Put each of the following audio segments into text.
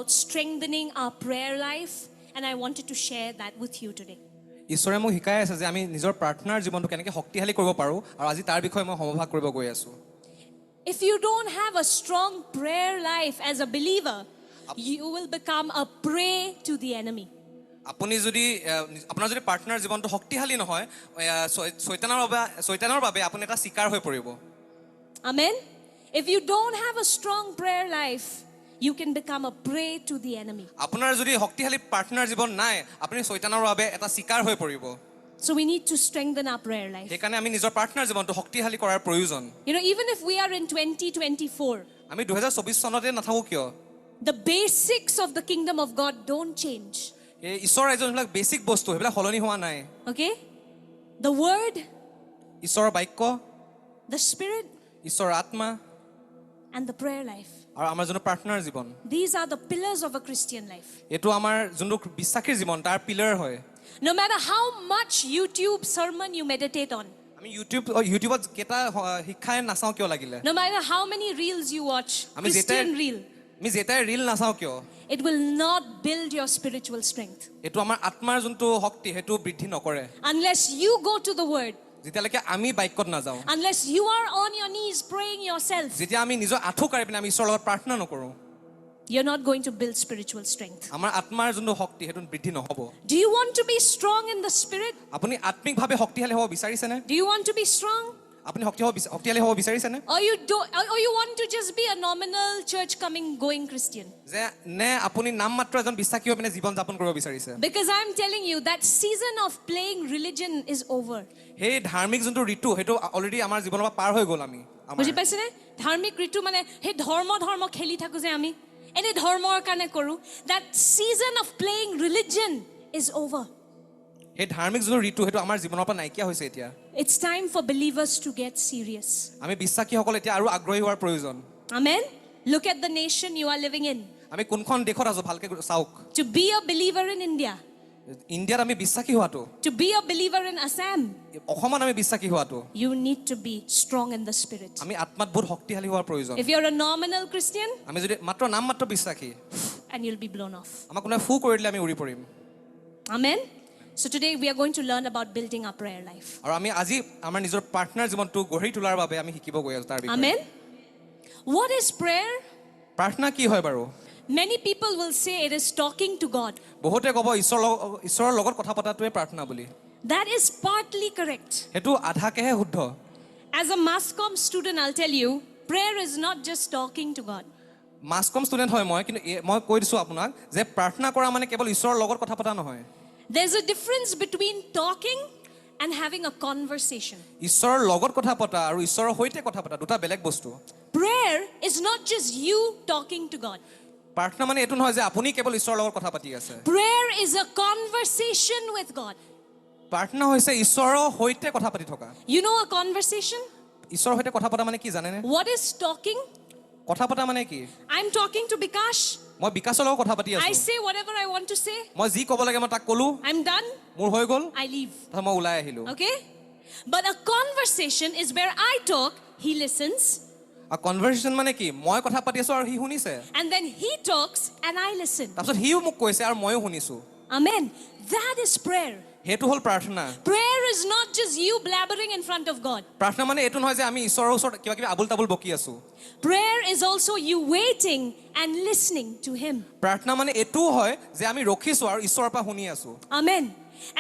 about strengthening our prayer life, and I wanted to share that with you today. ঈশ্বৰে মোক শিকাই আছে যে আমি নিজৰ প্ৰাৰ্থনাৰ জীৱনটো কেনেকৈ শক্তিশালী কৰিব পাৰোঁ আৰু আজি তাৰ বিষয়ে মই সমভাগ কৰিব গৈ আছোঁ। If you don't have a strong prayer life as a believer, you will become a prey to the enemy. আপুনি যদি আপোনাৰ যদি প্ৰাৰ্থনাৰ জীৱনটো শক্তিশালী নহয় শয়তানৰ বাবে আপুনি এটা চিকাৰ হৈ পৰিব। Amen. If you don't have a strong prayer life, you can become a prey to the enemy. আপোনাৰ যদি শক্তিশালী প্ৰাৰ্থনাৰ জীৱন নাই আপুনি শয়তানৰ বাবে এটা চিকাৰ হৈ পৰিব। So we need to strengthen our prayer life. সেইকাৰণে আমি নিজৰ প্ৰাৰ্থনাৰ জীৱনটো শক্তিশালী কৰাৰ প্ৰয়োজন। You know, even if we are in 2024, আমি 2024 চনতে নাথাকো কিয়, the basics of the kingdom of God don't change. এই ঈশ্বৰৰ ৰাজ্যৰ যিবিলাক বেছিক বস্তু সেইবিলাক সলনি হোৱা নাই। Okay? The word, ঈশ্বৰৰ বাক্য, the spirit, ঈশ্বৰৰ আত্মা and the prayer life. আৰু আমাৰ যোনটো প্ৰাৰ্থনাৰ জীৱন, These are the pillars of a Christian life. এইটো আমাৰ যোনটো বিশ্বাসীৰ জীৱন তাৰ পিলাৰ হয়। No matter how much YouTube sermon you meditate on, আমি ইউটিউবত কেইটা শিক্ষাই নাচাওঁ কিয় লাগিলে, no matter how many reels you watch, আমি Christian reel, আমি যেটাই ৰীল নাচাওঁ কিয়, it will not build your spiritual strength এইটো আমাৰ আত্মাৰ যোনটো শক্তি সেইটো বৃদ্ধি নকৰে unless you go to the word, যেতিয়ালৈকে আমি বাক্যত নাযাওঁ, unless you are on your knees praying yourself. যেতিয়া আমি নিজৰ আঁঠু কাঢ়ি পিনে আমি ঈশ্বৰৰ লগত প্ৰাৰ্থনা নকৰোঁ, You're not going to build spiritual strength. আমাৰ আত্মাৰ যোনটো শক্তি সেইটো বৃদ্ধি নহ'ব। Do you want to be strong in the spirit? আপুনি আত্মিকভাৱে শক্তিশালী হ'ব বিচাৰিছেনে? Do you want to be strong? আপুনি শক্তিশালী হ'ব বিচাৰিছেনে? Or you want to just be a nominal church coming going Christian? যে নে আপুনি নাম মাত্ৰ এজন বিশ্বাসী হৈ পিনে জীৱন যাপন কৰিব বিচাৰিছে? Because I'm telling you that season of playing religion is over. সেই ধাৰ্মিক যোনটো ঋতু সেইটো অলৰেডি আমাৰ জীৱনৰ পৰা পাৰ হৈ গ'ল। আমি বুজি পাইছেনে? ধাৰ্মিক ঋতু মানে সেই ধৰ্ম খেলি থাকো যে আমি এনে ধৰ্মৰ কাৰণে কৰো, that season of playing religion is over. সেই ধাৰ্মিক যোনটো ঋতু সেইটো আমাৰ জীৱনৰ পৰা নাইকিয়া হৈছে এতিয়া। It's time for believers to get serious. আমি বিশ্বাসীসকল এতিয়া আৰু আগ্ৰহী হোৱাৰ প্ৰয়োজন। Amen. Look at the nation you are living in. আমি কোনখন দেশত আছো ভালকে চাওক। To be a believer in India, ইণ্ডিয়াত আমি বিশ্বাসী হোৱাটো, to be a believer in Assam, অসমত আমি বিশ্বাসী হোৱাটো, you need to be strong in the spirit. আমি আত্মাত বহুত শক্তিশালী হোৱাৰ প্ৰয়োজন। If you're a nominal Christian, আমি যদি মাত্ৰ নাম মাত্ৰ বিশ্বাসী, and you'll be blown off. আমাক কোনোবাই ফু কৰি দিলে আমি উৰি পৰিম। Amen. So today we are going to learn about building our prayer life. আৰু আমি আজি আমাৰ নিজৰ প্ৰাৰ্থনাৰ জীৱনটো গঢ়ি তোলাৰ বাবে আমি শিকিব গৈ আছো তাৰ বিষয়ে। Amen. What is prayer? প্ৰাৰ্থনা কি হয় বাৰু? Many people will say it is talking to God. বহুতে ক'ব ঈশ্বৰৰ লগত কথা পতাটোৱে প্ৰাৰ্থনা বুলি। That is partly correct. সেইটো আধাকেহে শুদ্ধ। As a mass comm student, I'll tell you, prayer is not just talking to God. মাছ কম ষ্টুডেণ্ট হয় মই, কিন্তু মই কৈ দিছোঁ আপোনাক যে প্ৰাৰ্থনা কৰা মানে কেৱল ঈশ্বৰৰ লগত কথা পতা নহয়। There's a difference between talking and having a conversation. ঈশ্বৰৰ লগত কথা পতা আৰু ঈশ্বৰৰ সৈতে কথা পতা দুটা বেলেগ বস্তু। Prayer is not just you talking to God. প্ৰাৰ্থনা মানে এইটো নহয় যে আপুনি কেৱল ঈশ্বৰৰ লগত কথা পাতি আছে। Prayer is a conversation with God. প্ৰাৰ্থনা হৈছে ঈশ্বৰৰ সৈতে কথা পাতি থকা। You know a conversation? ঈশ্বৰৰ সৈতে কথা পতা মানে কি জানেনে? What is talking? কথা পতা মানে কি? I'm talking to Bikash. মই বিকাশৰ লগত কথা পাতি I আছো। say whatever I want to say. মই যি ক'ব লাগে মই তাক ক'লো, I'm done. মোৰ হৈ গ'ল, I leave. তাৰপিছত মই ওলাই আহিলো। Okay? But a conversation is where I talk, he listens, আৰু কনভাৰচেশ্যন মানে কি? মই কথা পাতি আছো আৰু সি শুনিছে, and then he talks and I listen. তাৰপিছত সিও মোক কৈছে আৰু ময়ো শুনিছো। Amen. That is prayer. সেইটো হ'ল প্ৰাৰ্থনা। Prayer is not just you blabbering in front of God. প্ৰাৰ্থনা মানে এইটো নহয় যে আমি ঈশ্বৰৰ ওচৰত কিবা কিবি আবুল তাবুল বকি আছো। Prayer is also you waiting and listening to him. প্ৰাৰ্থনা মানে এইটোও হয় যে আমি ৰখিছো আৰু ঈশ্বৰৰ পৰা শুনি আছো। Amen.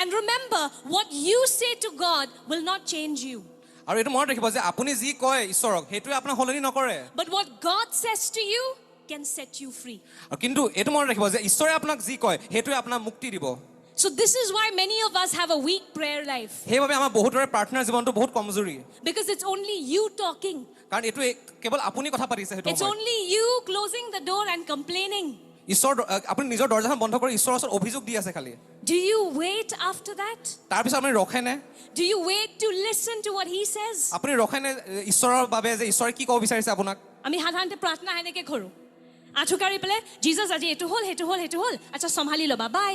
And remember, what you say to God will not change you. আৰু এইটো মনত ৰাখিব যে আপুনি যি কয় ঈশ্বৰক সেইটোৱে আপোনাক সলনি নকৰে। But what God says to you can set you free. আৰু কিন্তু এইটো মনত ৰাখিব যে ঈশ্বৰে আপোনাক যি কয় সেইটোৱে আপোনাক মুক্তি দিব। So this is why many of us have a weak prayer life. সেইবাবে আমাৰ বহুতৰে প্ৰাৰ্থনাৰ জীৱনটো বহুত কমজোৰি। Because it's only you talking. কাৰণ এইটো কেৱল আপুনি কথা পাতিছে সেইটো It's only you closing the door and complaining. ঈশ্বৰ আপুনি নিজৰ দৰজাখন বন্ধ কৰি ঈশ্বৰৰ ওচৰত অভিযোগ দি আছে খালি। Do you wait after that? তাৰপিছত আপুনি ৰখেনে? Do you wait to listen to what he says? আপুনি ৰখেনে ঈশ্বৰৰ বাবে যে ঈশ্বৰে কি ক'ব বিচাৰিছে আপোনাক? আমি সাধাৰণতে প্ৰাৰ্থনা এনেকৈ কৰোঁ। আঁঠু কাঢ়ি পেলাই জিজাছ আজি এইটো হ'ল সেইটো হ'ল সেইটো হ'ল, আচ্ছা চম্ভালি ল'বা, বাই।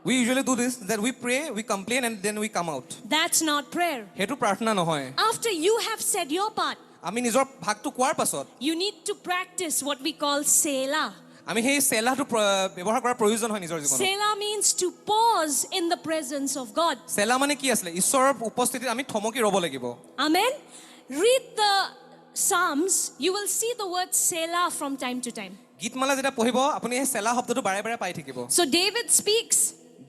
We usually do this, that we pray, we complain and then we come out. That's not prayer. সেইটো প্ৰাৰ্থনা নহয়। After you have said your part, আমি নিজৰ ভাগটো কোৱাৰ পাছত you need to practice what we call selah. আমি সেই চেলাটো ব্যৱহাৰ কৰাৰ প্ৰয়োজন হয় নিজৰ জীৱনত Selah means to pause in the presence of God. চেলা মানে কি আছিলে ঈশ্বৰৰ উপস্থিতিত আমি থমকি ৰ'ব লাগিব Amen. Read the Psalms, you will see the word Selah from time to time. গীতমালা যেতিয়া পঢ়িব আপুনি সেই চেলা শব্দটো বাৰে বাৰে পাই থাকিব So David speaks,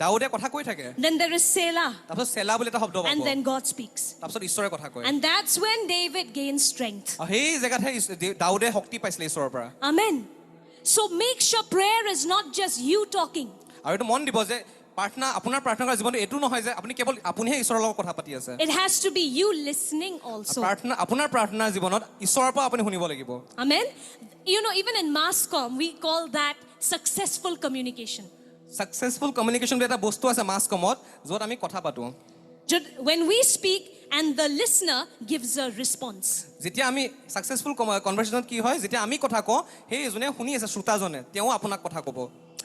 দাউদে কথা কৈ থাকে then there is Selah, তাৰপিছত চেলা বুলি এটা শব্দ পাব and then God speaks. তাৰপিছত ঈশ্বৰে কথা কয় And that's when David gains strength. আৰু সেই জেগাতহে দাউদে শক্তি পাইছিলে ঈশ্বৰৰ পৰা Amen. So make sure prayer is not just you talking. আৰু এইটো মন দিব যে প্ৰাৰ্থনা আপোনাৰ প্ৰাৰ্থনা কৰা জীৱনটো এইটো নহয় যে আপুনি কেৱল আপুনিহে ঈশ্বৰৰ লগত কথা পাতি আছে It has to be you listening also. প্ৰাৰ্থনা আপোনাৰ প্ৰাৰ্থনাৰ জীৱনত ঈশ্বৰৰ পৰা আপুনি শুনিব লাগিব Amen. You know, even in mass comm, we call that successful communication. Successful communication বুলি এটা বস্তু আছে মাছ কমত য'ত আমি কথা পাতো When we speak and the listener gives a response. যেতিয়া আমি সাকসেসফুল কনভাৰসেশ্যনত কি হয় যেতিয়া আমি কথা কওঁ সেই যোনে শুনি আছে শ্ৰোতাজনে তেওঁ আপোনাক কথা ক'ব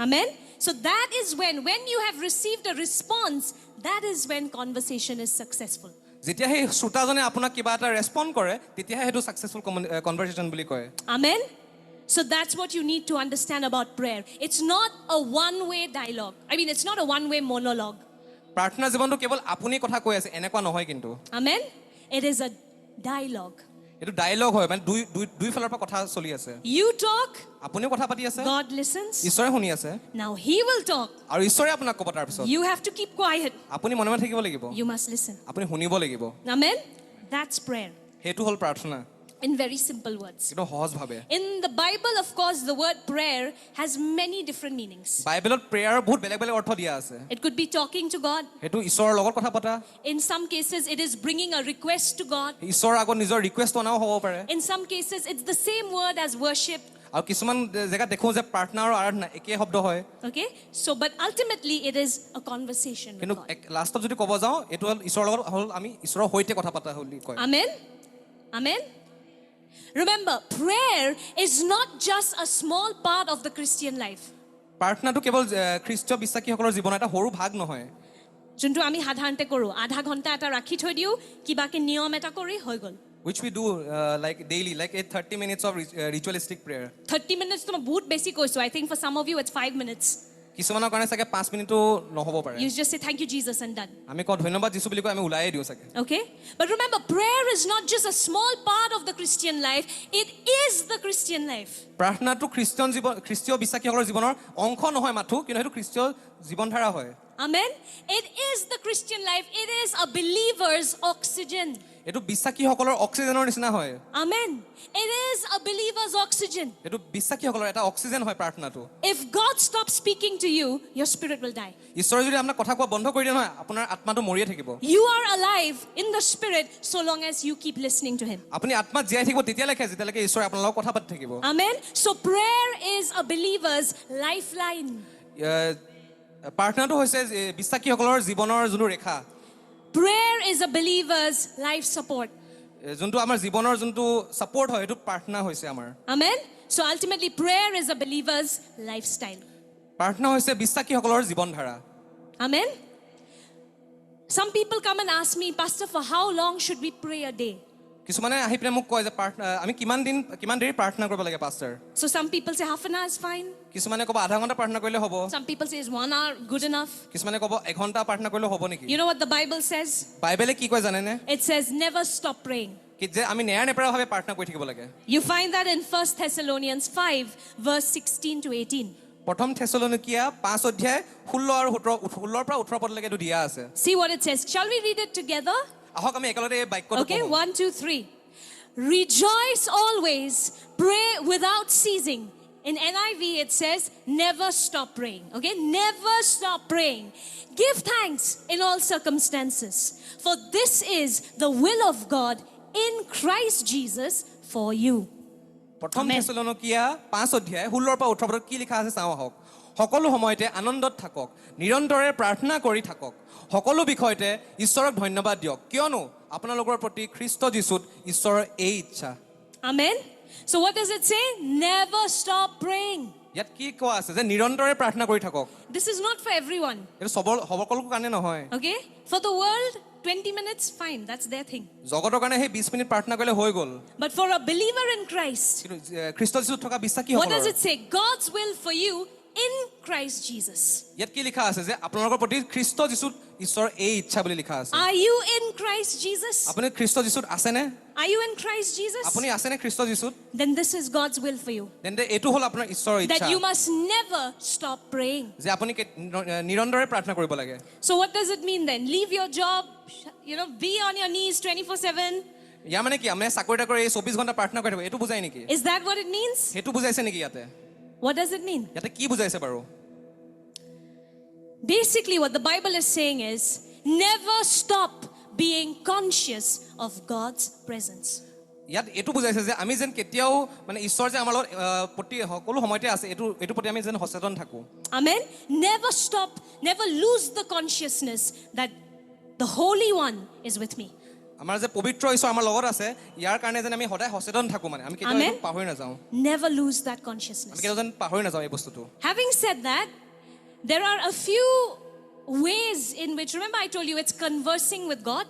Amen. So that is when you have received a response, that is when conversation is successful. যেতিয়া সেই শ্ৰোতাজনে আপোনাক কিবা এটা ৰেছপন্ড কৰে তেতিয়াহে সেইটো সাকসেসফুল কনভাৰসেশ্যন বুলি কয় Amen. So that's what you need to understand about prayer. It's not a one-way dialogue. I mean, it's not a one-way monologue. প্ৰাৰ্থনা জীৱনটো কেৱল আপুনি কথা কৈ আছে এনেকুৱা নহয় কিন্তু Amen. It is a dialogue. এইটো ডায়লগ হয় মানে দুই ফালৰ পৰা কথা চলি আছে You talk, আপুনিও কথা পাতি আছে God listens. ঈশ্বৰে শুনি আছে Now He will talk. আৰু ঈশ্বৰে আপোনাক ক'ব তাৰ পিছত You have to keep quiet. আপুনি মনে মনে থাকিব লাগিব You must listen. আপুনি শুনিব লাগিব Amen. That's prayer. সেইটো হ'ল প্ৰাৰ্থনা In very simple words. এইটো সহজ ভাৱে In the Bible, of course, the word prayer has many different meanings. বাইবেলত প্ৰেয়াৰৰ বহুত বেলেগ বেলেগ অৰ্থ দিয়া আছে It could be talking to God. সেইটো ঈশ্বৰৰ লগত কথা পতা In some cases, it is bringing a request to God. ঈশ্বৰৰ আগত নিজৰ ৰিকুৱেষ্ট অনাও হ'ব পাৰে In some cases, it's the same word as worship. আৰু কিছুমান জেগাত দেখো যে প্ৰাৰ্থনা আৰু আৰাধনা একেই শব্দ হয় Okay? So, but ultimately, it is a conversation with কিন্তু God. লাষ্টত যদি ক'ব যাওঁ এইটো হ'ল ঈশ্বৰৰ লগত হ'ল আমি ঈশ্বৰৰ সৈতে কথা পতা বুলি কয় Amen? Amen? Remember, prayer is not just a small part of the Christian life. প্ৰাৰ্থনাটো কেৱল খ্ৰীষ্টীয় বিশ্বাসীসকলৰ জীৱনৰ এটা সৰু ভাগ নহয় যোনটো আমি সাধাৰণতে কৰোঁ আধা ঘণ্টা এটা ৰাখি থৈ দিওঁ কিবাকে নিয়ম এটা কৰি হৈ গ'ল which we do like daily like 30 minutes of ritualistic prayer 30 minutes তো মই বহুত বেছি কৈছোঁ I think for some of you it's 5 minutes কিছুমানৰ কাৰণে চাগে 5 মিনিটো নহ'ব পাৰে you just say thank you Jesus and done আমি কওঁ ধন্যবাদ যীশু বুলি কৈ আমি ওলাইয়ে দিওঁ চাগে okay but remember prayer is not just a small part of the Christian life it is the Christian life প্ৰাৰ্থনাটো খ্ৰীষ্টীয় বিশ্বাসীসকলৰ জীৱনৰ অংশ নহয় মাথো কিন্তু সেইটো খ্ৰীষ্টীয় জীৱনধাৰা হয় amen it is the Christian life it is a believer's oxygen এইটো বিশ্বাসীসকলৰ অক্সিজেনৰ নিচিনা হয় amen it is a believer's oxygen এইটো বিশ্বাসীসকলৰ এটা অক্সিজেন হয় প্ৰাৰ্থনাটো if God stops speaking to you your spirit will die ঈশ্বৰে যদি আপোনাক কথা কোৱা বন্ধ কৰি দিয়ে নহয় আপোনাৰ আত্মাটো মৰিয়ে থাকিব you are alive in the spirit so long as you keep listening to him আপুনি আত্মাত জীয়াই থাকিব তেতিয়ালৈকে যেতিয়ালৈকে ঈশ্বৰে আপোনাৰ লগত কথা পাতি থাকিব amen so prayer is a believer's lifeline প্ৰাৰ্থনাটো হৈছে বিশ্বাসীসকলৰ জীৱনৰ যোনটো ৰেখা prayer is a believer's life support যোনটো আমাৰ জীৱনৰ যোনটো সাপোৰ্ট হয় সেইটো প্ৰাৰ্থনা হৈছে আমাৰ amen so ultimately prayer is a believer's lifestyle প্ৰাৰ্থনা হৈছে বিশ্বাসীসকলৰ জীৱনধাৰা amen some people come and ask me pastor for how long should we pray a day কিছুমানে আহি পেলাই মোক কয় যে আমি কিমান দেৰি প্ৰাৰ্থনা কৰিব লাগে pastor so some people say half an hour is fine কিছুমানে ক'ব আধা ঘণ্টা প্ৰাৰ্থনা কৰিলে হ'ব some people say is 1 hour good enough কিছুমানে ক'ব এঘণ্টা প্ৰাৰ্থনা কৰিলে হ'ব নেকি you know what the Bible says বাইবেলে কি কয় জানেনে it says never stop praying কি যে আমি নেৰানেপেৰাভাৱে প্ৰাৰ্থনা কৰি থাকিব লাগে you find that in 1 Thessalonians 5 verse 16 to 18 প্ৰথম থেছালনিকিয়া 5 অধ্যায় 16 আৰু 17 পৰা 18 পদলৈকে এইটো দিয়া আছে see what it says shall we read it together আহক আমি একেলগে এই বাক্যটো okay পঢ়ো 1 2 3 rejoice always pray without ceasing in NIV it says never stop praying okay never stop praying give thanks in all circumstances for this is the will of God in Christ Jesus for you প্ৰথম থেছালনিকিয়া 5 অধ্যায় 16 পৰা 18 পদত কি লিখা আছে চাওঁ আহক সকলো সময়তে আনন্দত থাকক নিৰন্তৰে প্ৰাৰ্থনা কৰি থাকক সকলো বিষয়তে ঈশ্বৰক ধন্যবাদ দিয়ক কিয়নো আপোনালোকৰ প্ৰতি খ্ৰীষ্ট যীশুত ঈশ্বৰৰ এই ইচ্ছা amen so what does it say never stop praying ইয়াত কি কোৱা আছে যে নিৰন্তৰে প্ৰাৰ্থনা কৰি থাকক this is not for everyone এইটো সকলোৰ কাৰণে নহয় okay for the world 20 minutes, fine, that's their thing. জগতৰ কাৰণে সেই 20 মিনিট প্ৰাৰ্থনা কৰিলে হৈ গ'ল But for a believer in Christ, কিন্তু খ্ৰীষ্ট যীশুত থকা বিশ্বাসী what does সকলৰ it say? God's will for you in Christ Jesus. ইয়াত কি লিখা আছে যে আপোনালোকৰ প্ৰতি খ্ৰীষ্ট যীশুত ঈশ্বৰৰ এই ইচ্ছা বুলি লিখা আছে Are you in Christ Jesus? আপুনি খ্ৰীষ্ট যীশুত আছেনে Are you in Christ Jesus? আপুনি আছেনে খ্ৰীষ্ট যীশুত Then this is God's will for you. তেন্তে এইটো হ'ল আপোনাৰ ঈশ্বৰৰ ইচ্ছা That you must never stop praying. যে আপুনি নিৰন্তৰে প্ৰাৰ্থনা কৰিব লাগে So what does it mean then? Leave your job, be on your knees 24/7. ইয়াৰ মানে কি আমি চাকৰি তাকৰি 24 ঘণ্টা প্ৰাৰ্থনা কৰি থাকো এইটো বুজাই নেকি Is that what it means? সেইটো বুজাইছে নেকি ইয়াতে What does it mean? ইয়াতে কি বুজাইছে বাৰু Basically, what the Bible is saying is never stop being conscious of God's presence. ইয়াত এইটো বুজাইছে যে আমি যেন কেতিয়াও মানে ঈশ্বৰ যে আমাৰ লগত প্ৰতি সকলো সময়তে আছে এইটো প্ৰতি আমি যেন সচেতন থাকো Amen. Never stop, never lose the consciousness that the Holy One is with me. আমাৰ যে পবিত্ৰ ঈশ্বৰ আমাৰ লগত আছে ইয়াৰ কাৰণে যেন আমি সদায় সচেতন থাকো মানে আমি কেতিয়াও Amen. এইটো পাহৰি নাযাওঁ Never lose that আমি consciousness. কেতিয়াও যেন পাহৰি নাযাওঁ এই বস্তুটো Having said that, there are a few ways in which, remember I told you it's conversing with God.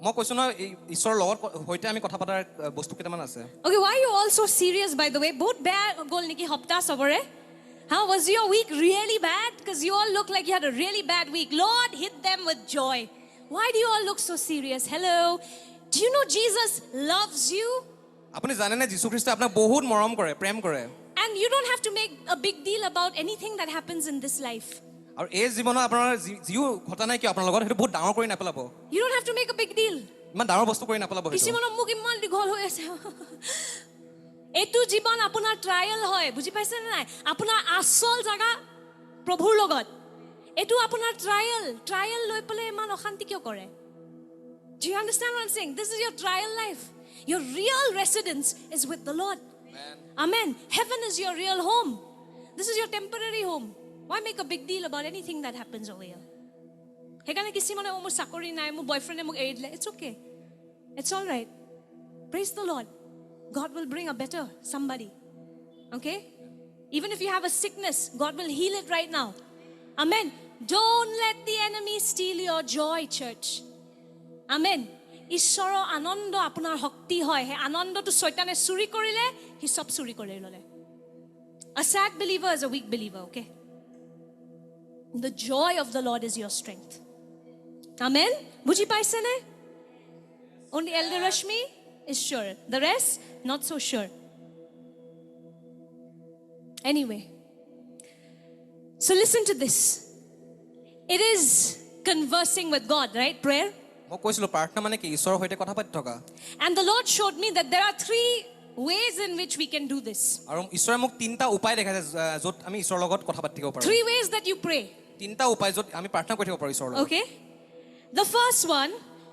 মই কৈছো ন ঈশ্বৰৰ লগত সৈতে আমি কথা পতাৰ বস্তু কেইটামান আছে Okay, why are you all so serious, by the way? Both bad gol niki hopta sabore. How was your week really bad? Because you all look like you had a really bad week. Lord, hit them with joy. Why do you all look so serious? Hello. Do you know Jesus loves you? আপুনি জানেনে যীশু খ্ৰীষ্টই আপোনাক বহুত মৰম কৰে প্ৰেম কৰে And you don't have to make a big deal about anything that happens in this life. আৰু এই জীৱনত আপোনাৰ যিও ঘটা নাই কিয় আপোনাৰ লগত সেইটো বহুত ডাঙৰ কৰি নাপেলাব You don't have to make a big deal. ইমান ডাঙৰ বস্তু কৰি নাপেলাব সেইটো কিছুমানৰ মুখ ইমান দীঘল হৈ আছে এইটো জীৱন আপোনাৰ ট্ৰায়েল হয় বুজি পাইছে নে নাই আপোনাৰ আচল জাগা প্ৰভুৰ লগত এইটো আপোনাৰ ট্ৰায়েল লৈ পেলাই ইমান অশান্তি কিয় কৰে Do you understand what I'm saying? This is your trial life. Your real residence is with the Lord. Amen. Heaven is your real home. This is your temporary home. Why make a big deal about anything that happens over here? Hekane kisimone মোৰ চাকৰি নাই মোৰ বয়ফ্ৰেণ্ডে মোক এৰি দিলে it's okay. It's all right. Praise the Lord. God will bring a better somebody. Okay? Even if you have a sickness, God will heal it right now. Amen. Don't let the enemy steal your joy, church. Amen. ঈশ্বৰৰ আনন্দ আপোনাৰ শক্তি হয় হে আনন্দটো শয়তানে চুৰি কৰিলে হি সব চুৰি কৰি ললে A sad believer is a weak believer, okay? The joy of the Lord is your strength. Amen. বুজি পাইছে নে Only Elder Rashmi is sure. The rest, not so sure. Anyway. So listen to this. It is conversing with God, right? Prayer. মই কৈছিলো প্ৰাৰ্থনা মানে কি ঈশ্বৰৰ সৈতে কথা পাতি থকা And the Lord showed me that there are 3 ways in which we can do this. আৰু ঈশ্বৰে মোক তিনটা উপায় দেখাইছে য'ত আমি ঈশ্বৰৰ লগত কথা পাতিব পাৰোঁ 3 ways that you pray. তিনটা উপায় য'ত আমি প্ৰাৰ্থনা কৰি থাকিব পাৰোঁ ঈশ্বৰৰ লগত Okay? The first one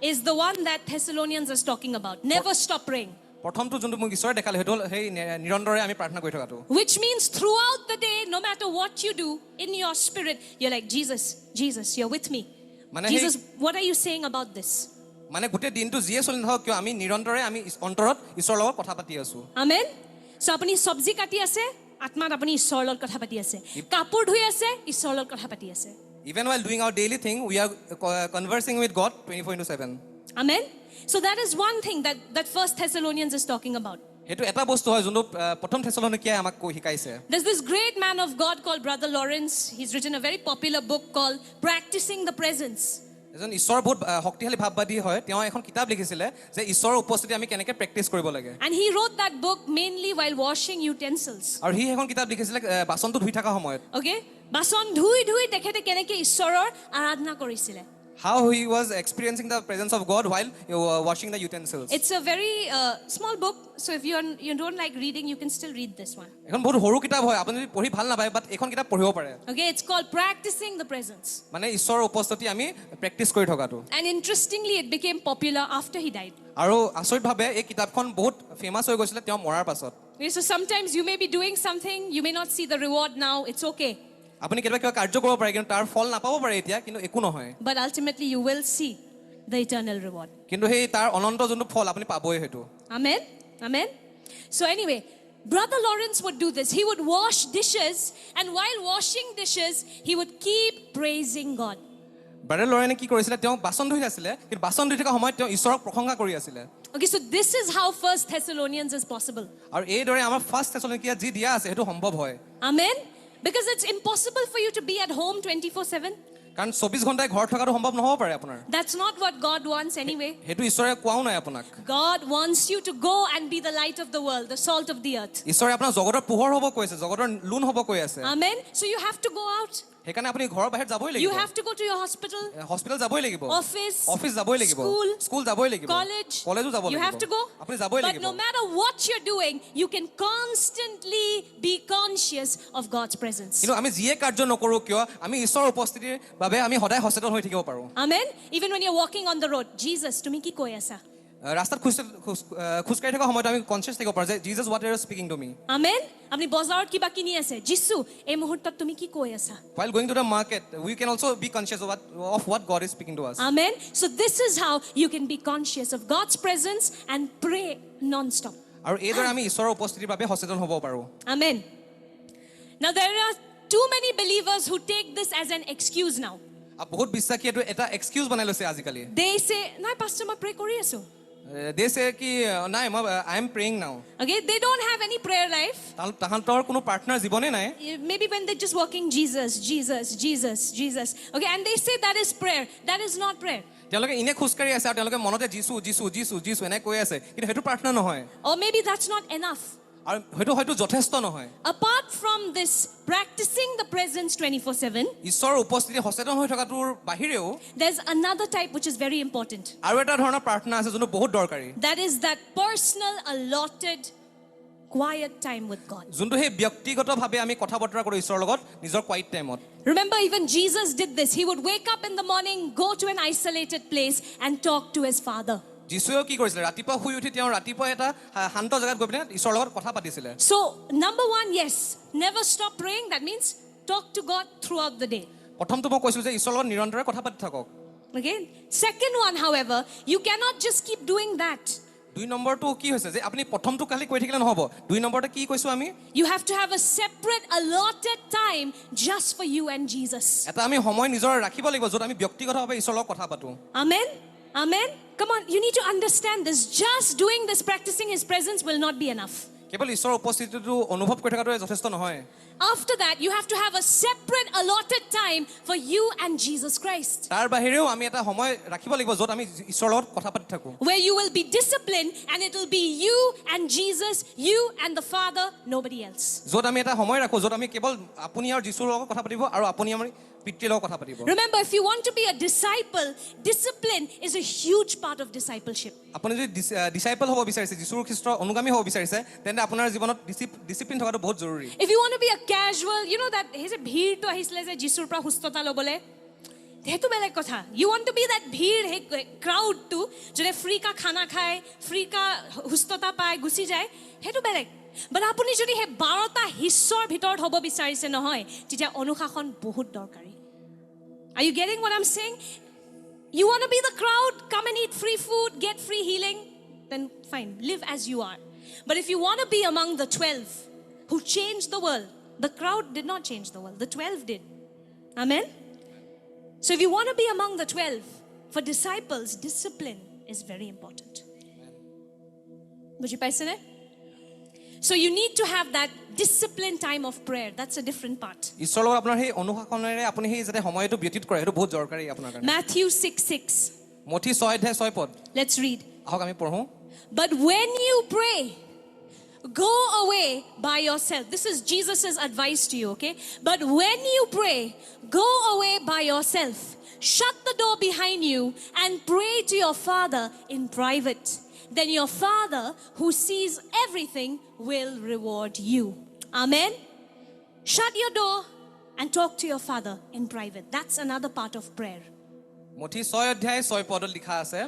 is the one that Thessalonians is talking about. Never stop praying. প্ৰথমটো যোনটো মোক ঈশ্বৰে দেখালে সেইটো হ'ল সেই নিৰন্তৰে আমি প্ৰাৰ্থনা কৰি থকাটো Which means throughout the day, no matter what you do, in your spirit, you're like, Jesus, you're with me. মানে Jesus, what are you saying about this? মানে গোটেই দিনটো যিয়ে চলি নাথাকক কিয় আমি নিৰন্তৰে আমি অন্তৰত ঈশ্বৰৰ লগত কথা পাতি আছো Amen? So আপুনি সবজি কাটি আছে, আত্মাত আপুনি ঈশ্বৰৰ লগত কথা পাতি আছে। কাপোৰ ধুই আছে, ঈশ্বৰৰ লগত কথা পাতি আছে। Even while doing our daily thing, we are conversing with God 24/7. Amen? So that is one thing that First Thessalonians is talking about. সেইটো এটা বস্তু হয় যোনটো প্ৰথম থেছালনিকিয়াই আমাক শিকাইছে There's this great man of God called Brother Lawrence. He's written a very popular book called Practicing the Presence. এজন ঈশ্বৰ বহুত শক্তিশালী ভাৱবাদী হয় তেওঁ এখন কিতাপ লিখিছিলে যে ঈশ্বৰৰ উপস্থিতি আমি কেনেকৈ প্ৰেক্টিছ কৰিব লাগে And he wrote that book mainly while washing utensils. আৰু সি এখন কিতাপ লিখিছিলে বাচনটো ধুই থকা সময়ত Okay? বাচন ধুই তেখেতে কেনেকৈ ঈশ্বৰৰ আৰাধনা কৰিছিলে how he was experiencing the presence of God while washing the utensils. It's a very small book, so if you don't like reading, you can still read this one. এখন বহুত সৰু কিতাপ হয় আপুনি যদি পঢ়ি ভাল নাপায় বাট এখন কিতাপ পঢ়িব পাৰে Okay, it's called Practicing the Presence. মানে ঈশ্বৰৰ উপস্থিতি আমি প্ৰেক্টিছ কৰি থকাটো And interestingly, it became popular after he died. আৰু আচৰিতভাৱে এই কিতাপখন বহুত ফেমাছ হৈ গৈছিলে তেওঁ মৰাৰ পাছত Okay, so sometimes you may be doing something, you may not see the reward now, it's okay. আপুনি কেতিয়াবা কিবা কাৰ্য কৰিব পাৰে কিন্তু তাৰ ফল নাপাব পাৰে এতিয়া কিন্তু একো নহয় But ultimately, you will see the eternal reward. কিন্তু সেই তাৰ অনন্ত যোনটো ফল আপুনি পাবই সেইটো Amen? Amen? So anyway, Brother Lawrence would do this. He would wash dishes, and while washing dishes, he would keep praising God. Brother লৰেনে কি কৰিছিলে তেওঁ বাচন ধুই আছিলে কিন্তু বাচন ধুই থকা সময়ত তেওঁ ঈশ্বৰক প্ৰশংসা কৰি আছিলে Okay, so this is how 1 Thessalonians is possible. আৰু এইদৰে আমাৰ ফাৰ্ষ্ট থেছালনিকিয়া যি দিয়া আছে সেইটো সম্ভৱ হয় Amen? Because it's impossible for you to be at home 24/7. কাৰণ 24 ঘণ্টাই ঘৰত থকাটো সম্ভৱ নহব পাৰে আপোনাৰ That's not what God wants anyway. সেইটো ঈশ্বৰে কোৱাও নাই আপোনাক God wants you to go and be the light of the world, the salt of the earth. ঈশ্বৰে আপোনাৰ জগতৰ পোহৰ হ'ব কৈ আছে জগতৰ লোন হ'ব কৈ আছে Amen? So you have to go out. সেইকাৰণে আপুনি ঘৰৰ বাহিৰত যাবই You লাগিব have to go to your hospital, hospital যাবই লাগিব office, অফিচ যাবই লাগিব school, স্কুল যাবই লাগিব college. কলেজো যাব You লাগিব have to go. আপুনি যাবই But লাগিব no matter what you're doing, you can constantly be conscious of God's presence. কিন্তু আমি যিয়ে কাৰ্য নকৰো কিয় আমি ঈশ্বৰৰ উপস্থিতিৰ বাবে আমি সদায় সচেতন হৈ থাকিব পাৰো Amen? Even when you're walking on the road, Jesus, তুমি কি কৈ আছা? ৰাস্তাত খোজকাঢ়ি থকা সময়ত আমি কনচিয়াছ থাকিব পাৰো যে Jesus what you are speaking to me Amen? আপুনি বজাৰত কিবা কিনি আছে যিছু এই মুহূৰ্তত তুমি কি কৈ আছা? while going to the market we can also be conscious of what God is speaking to us Amen? So this is how you can be conscious of God's presence and pray non-stop. আৰু এইদৰে আমি ঈশ্বৰৰ উপস্থিতিৰ বাবে সচেতন হ'ব পাৰো Amen. Now there are too many believers who take this as an excuse now. বহুত বিশ্বাসী এইটো এটা এক্সকিউজ বনাই লৈছে আজিকালি They say, নাই pastor মই pray কৰি আছো. দেছে কি নাই মই আই এম প্ৰেয়িং নাও Okay, they don't have any prayer life. তাহাঁতৰ কোনো প্ৰাৰ্থনাৰ জীৱনে নাই Maybe when they're just walking Jesus, Jesus, Jesus, Jesus. Okay, and they say that is prayer. That is not prayer. তেওঁলোকে ইনে খোজকাঢ়ি আছে আৰু তেওঁলোকে মনতে যিছু যিছু যিছু যিছু এনে কৈ আছে কিন্তু সেইটো প্ৰাৰ্থনা নহয় Or maybe that's not enough. আৰু সেইটো হয়তো যথেষ্ট নহয় Apart from this practicing the presence 24/7, ঈশ্বৰৰ উপস্থিতি সচেতন হৈ থকাটোৰ বাহিৰেও there's another type which is very important. আৰু এটা ধৰণৰ প্ৰাৰ্থনা আছে যোনটো বহুত দৰকাৰী That is that personal allotted quiet time with God. যোনটো সেই ব্যক্তিগতভাৱে আমি কথা বতৰা কৰো ঈশ্বৰৰ লগত নিজৰ কোৱাইট টাইমত Remember, even Jesus did this. He would wake up in the morning, go to an isolated place and talk to his Father. যীশুৱেও কি কৰিছিলে ৰাতিপুৱা শুই উঠি তেওঁ ৰাতিপুৱা এটা শান্ত জেগাত গৈ পিনে ঈশ্বৰৰ লগত কথা পাতিছিলে So, number one, yes, never stop praying. That means talk to God throughout the day. প্ৰথমটো মই কৈছিলো যে ঈশ্বৰৰ লগত নিৰন্তৰে কথা পাতি থাকক Okay? Second one, however, you cannot just keep doing that. দুই নম্বৰটো কি হৈছে যে আপুনি প্ৰথমটো খালি কৈ থাকিলে নহব দুই নম্বৰতে কি কৈছো আমি You have to have a separate allotted time just for you and Jesus. এটা আমি সময় নিজৰ ৰাখিব লাগিব য'ত আমি ব্যক্তিগতভাৱে ঈশ্বৰৰ লগত কথা পাতো Amen? Amen? Come on, you need to understand this. Just doing this, practicing His presence will not be enough. কেৱল ঈশ্বৰৰ উপস্থিতিটো অনুভৱ কৰি থকাটোৱে যথেষ্ট নহয় After that, you have to have a separate allotted time for you and Jesus Christ, তাৰ বাহিৰেও আমি এটা সময় ৰাখিব লাগিব য'ত আমি ঈশ্বৰৰ লগত কথা পাতি থাকো where you will be disciplined and it will be you and Jesus, you and the Father, nobody else. য'ত আমি এটা সময় ৰাখো য'ত আমি কেৱল আপুনি আৰু যীশুৰ লগত কথা পাতিব আৰু আপুনি আমাৰ পিতৃৰ লগত কথা পাতিব Remember, if you want to be a disciple, discipline is a huge part of discipleship. আপুনি যদি ডিচাইপল হ'ব বিচাৰিছে যীশুৰ খ্ৰীষ্টৰ অনুগামী হ'ব বিচাৰিছে তেন্তে আপোনাৰ জীৱনত ডিচিপ্লিন থকাটো বহুত জৰুৰী If you want to be a casual, you know that সেই যে ভিৰটো আহিছিলে যে যীশুৰ পৰা সুস্থতা ল'বলৈ সেইটো বেলেগ কথা You want to be that ভিৰ সেই ক্ৰাউডটো যোনে ফ্ৰী কা খানা খায় ফ্ৰী কা সুস্থতা পায় গুচি যায় সেইটো বেলেগ But আপুনি যদি সেই 12টা হিস্সৰ ভিতৰত হ'ব বিচাৰিছে নহয় তেতিয়া অনুশাসন বহুত দৰকাৰী Are you getting what I'm saying? You want to be the crowd, come and eat free food, get free healing, then fine, live as you are. But if you want to be among the 12 who changed the world, the crowd did not change the world, the 12 did. Amen? So if you want to be among the 12, for disciples, discipline is very important. বুজি পাইছেনে? So you need to have that disciplined time of prayer. That's a different part. ঈশ্বৰৰ লগত আপোনাৰ সেই অনুশাসনেৰে আপুনি সেই যাতে সময়টো ব্যতীত কৰে সেইটো বহুত দৰকাৰী আপোনাৰ কাৰণে Matthew 6:6. মঠি 6:6 Let's read. আহক আমি পঢ়ো But when you pray, go away by yourself. This is Jesus' advice to you, okay? But when you pray, go away by yourself. Shut the door behind you and pray to your Father in private. Then your Father who sees everything will reward you. Amen? Shut your door and talk to your Father in private. That's another part of prayer. মঠি 6:6 লিখা আছে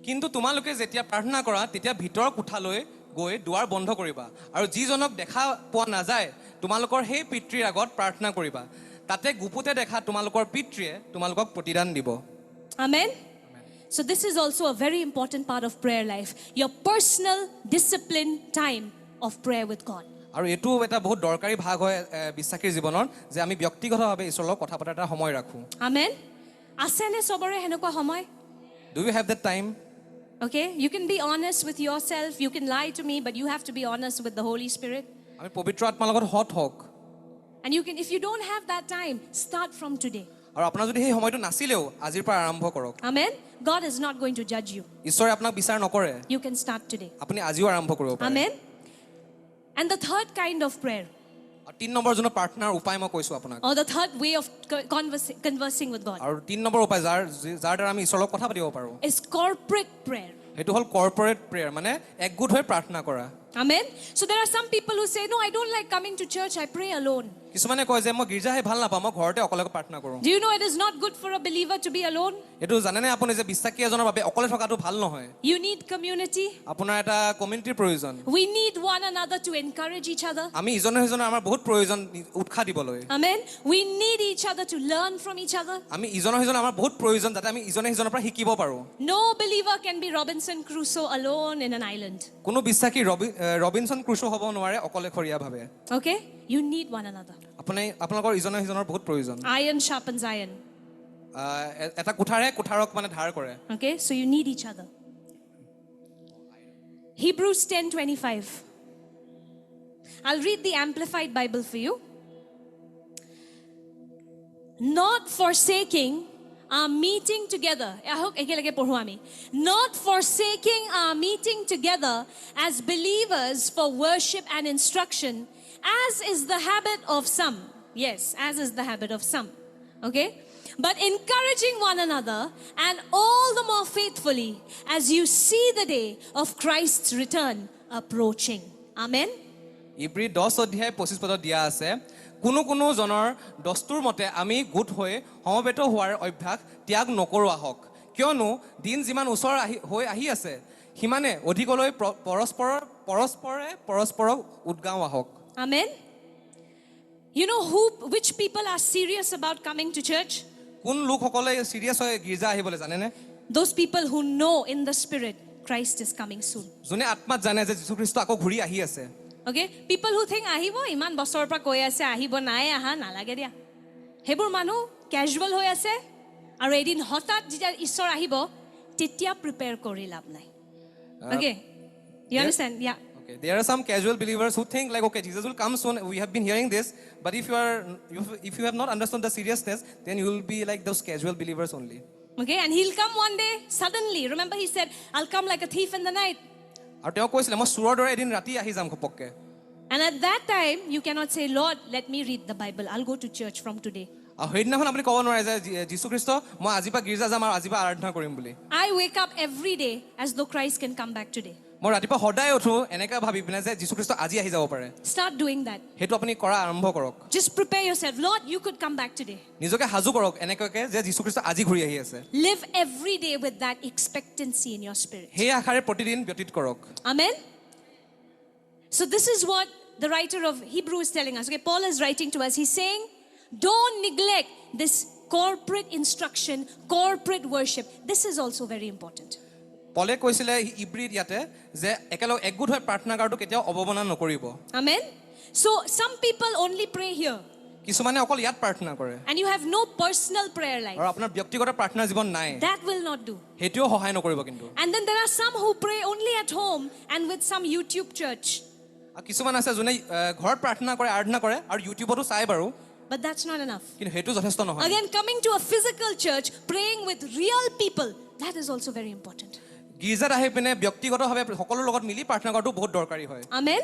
কিন্তু তোমালোকে যেতিয়া প্ৰাৰ্থনা কৰা তেতিয়া ভিতৰৰ কোঠালৈ গৈ দুৱাৰ বন্ধ কৰিবা আৰু যিজনক দেখা পোৱা নাযায় তোমালোকৰ সেই পিতৃৰ আগত প্ৰাৰ্থনা কৰিবা তাতে গুপুতে দেখা তোমালোকৰ পিতৃয়ে তোমালোকক প্ৰতিদান দিব Amen? So this is also a very important part of prayer life. Your personal disciplined time of prayer with God. আৰু এইটো এটা বহুত দৰকাৰী ভাগ হয় বিশ্বাসীৰ জীৱনৰ যে আমি ব্যক্তিগতভাৱে ঈশ্বৰৰ লগত কথা পতাৰ এটা সময় ৰাখোঁ Amen? Asene sobore henokwa homoy? Do you have that time? Okay, you can be honest with yourself. You can lie to me, but you have to be honest with the Holy Spirit. আমি পবিত্ৰ আত্মাৰ লগত hot হওক And you can, if you don't have that time, start from today. আৰু আপোনাৰ যদি সেই সময়টো নাছিলেও আজিৰ পৰা আৰম্ভ কৰক Amen. God is not going to judge you. ঈশ্বৰে আপোনাক বিচাৰ নকৰে You can start today. আপুনি আজিও আৰম্ভ কৰিব পাৰে Amen. And the third kind of prayer, আৰু 3 নম্বৰ জনৰ প্ৰাৰ্থনাৰ উপায় মই কৈছো আপোনাক or the third way of conversing with God, আৰু 3 নম্বৰ উপায় যাৰ দ্বাৰা আমি ঈশ্বৰৰ লগত কথা পাতিব পাৰো is corporate prayer. সেইটো হ'ল কৰ্পৰেট প্ৰেয়াৰ মানে একগোট হৈ প্ৰাৰ্থনা কৰা Amen. So there are some people who say, no, I don't like coming to church. I pray alone. কিছুমানে কয় যে মই গীৰ্জা আহি ভাল নাপাওঁ মই ঘৰতে অকলে প্ৰাৰ্থনা কৰোঁ Do you know it is not good for a believer to be alone? এইটো জানেনে আপুনি যে বিশ্বাসী এজনৰ বাবে অকলে থকাটো ভাল নহয় You need community. আপোনাৰ এটা কমিউনিটিৰ প্ৰয়োজন We need one another to encourage each other. আমি ইজনে সিজনৰ আমাৰ বহুত প্ৰয়োজন উৎসাহ দিবলৈ Amen. We need each other to learn from each other. আমি ইজনে সিজনৰ আমাৰ বহুত প্ৰয়োজন যাতে আমি ইজনে সিজনৰ পৰা শিকিব পাৰোঁ No believer can be Robinson Crusoe alone in an island. কোনো বিশ্বাসী ৰবিনসন ক্ৰুছো হ'ব নোৱাৰে অকলেখৰীয়াভাৱে Okay? You need one another. আপোনালোকৰ ইজনে সিজনৰ বহুত প্ৰয়োজন Iron sharpens iron. এটা কুঠাৰে কুঠাৰক মানে ধাৰ কৰে Okay? So you need each other. Hebrews 10:25. I'll read the Amplified Bible for you. Not forsaking our meeting together. Not forsaking our meeting together as believers for worship and instruction, as is the habit of some. Yes, as is the habit of some. Okay? But encouraging one another, and all the more faithfully as you see the day of Christ's return approaching. Amen. ইব্ৰী 10 অধ্যায় 25 পদত দিয়া আছে কোনো কোনো জনৰ দস্তুৰ মতে আমি গোট হৈ সমবেত হোৱাৰ অভ্যাস ত্যাগ নকৰোৱা হওক কিয়নো দিন যিমান ওচৰ হৈ আহি আছে সিমানে অধিকলৈ পৰস্পৰক উদ্গাওৱা হওক Amen. You know which people are serious about coming to church? কোন লোকসকলে সিৰিয়াছ হৈ গীৰ্জা আহিবলৈ জানেনে Those people who know in the spirit Christ is coming soon. যোনে আত্মাত জানে যে যীশু খ্ৰীষ্ট আকৌ ঘূৰি আহি আছে Okay? People who think আহিব ইমান বছৰৰ পৰা কৈ আছে আহিব নাই আহা নালাগে দিয়া হেবোৰ মানুহ ক্যাজুয়াল হৈ আছে আৰু এদিন হঠাৎ যেতিয়া ঈশ্বৰ আহিব তেতিয়া প্ৰিপেয়াৰ কৰি লাভ নাই Okay? You understand? Yeah. Okay, there are some casual believers who think like, okay, Jesus will come soon. We have been hearing this, but if you have not understood the seriousness, then you will be like those casual believers only. Okay? And he'll come one day suddenly. Remember he said, I'll come like a thief in the night. আৰু তেওঁ কৈছিলে মই চুৰৰ দৰে এদিন ৰাতি আহি যাম ঘপককে And at that time, you cannot say, Lord, let me read the Bible. I'll go to church from today. আৰু সেইদিনাখন আপুনি ক'ব নোৱাৰে যে যীশু খ্ৰীষ্ট মই আজিৰ পৰা গীৰ্জা যাম আৰু আজিৰ পৰা আৰাধনা কৰিম বুলি I wake up every day as though Christ can come back today. মই ৰাতিপুৱা সদায় উঠো এনেকৈ ভাবি পিনে যে যীশু খ্ৰীষ্ট আজি আহি যাব পাৰে Start doing that. সেইটো আপুনি কৰা আৰম্ভ কৰক Just prepare yourself. Lord, you could come back today. নিজকে সাজু কৰক এনেকুৱাকে যে যীশু খ্ৰীষ্ট আজি ঘূৰি আহি আছে Live every day with that expectancy in your spirit. সেই আশাৰে প্ৰতিদিন ব্যতীত কৰক Amen? So this is what the writer of Hebrew is telling us. Okay, Paul is writing to us. He's saying, don't neglect this corporate instruction, corporate worship. This is also very important. পলে কৈছিলে ইব্ৰীত ইয়াতে যে একেলগে একগোট হৈ প্ৰাৰ্থনা কৰাটো কেতিয়াও অৱমাননা নকৰিব Amen? So some people only pray here. কিছুমানে অকল ইয়াত প্ৰাৰ্থনা কৰে And you have no personal prayer life. আৰু আপোনাৰ ব্যক্তিগত প্ৰাৰ্থনা জীৱন নাই That will not do. সেইটোও সহায় নকৰিব কিন্তু And then there are some who pray only at home and with some YouTube church. আৰু কিছুমান আছে যোনে ঘৰত প্ৰাৰ্থনা কৰে আৰাধনা কৰে আৰু ইউটিউবতো চাই বাৰু But that's not enough. কিন্তু সেইটো যথেষ্ট নহয় Again, coming to a physical church, praying with real people, that is also very important. গীৰ্জাত আহি পিনে ব্যক্তিগতভাৱে সকলোৰ লগত মিলি প্ৰাৰ্থনা কৰাটো বহুত দৰকাৰী হয় Amen?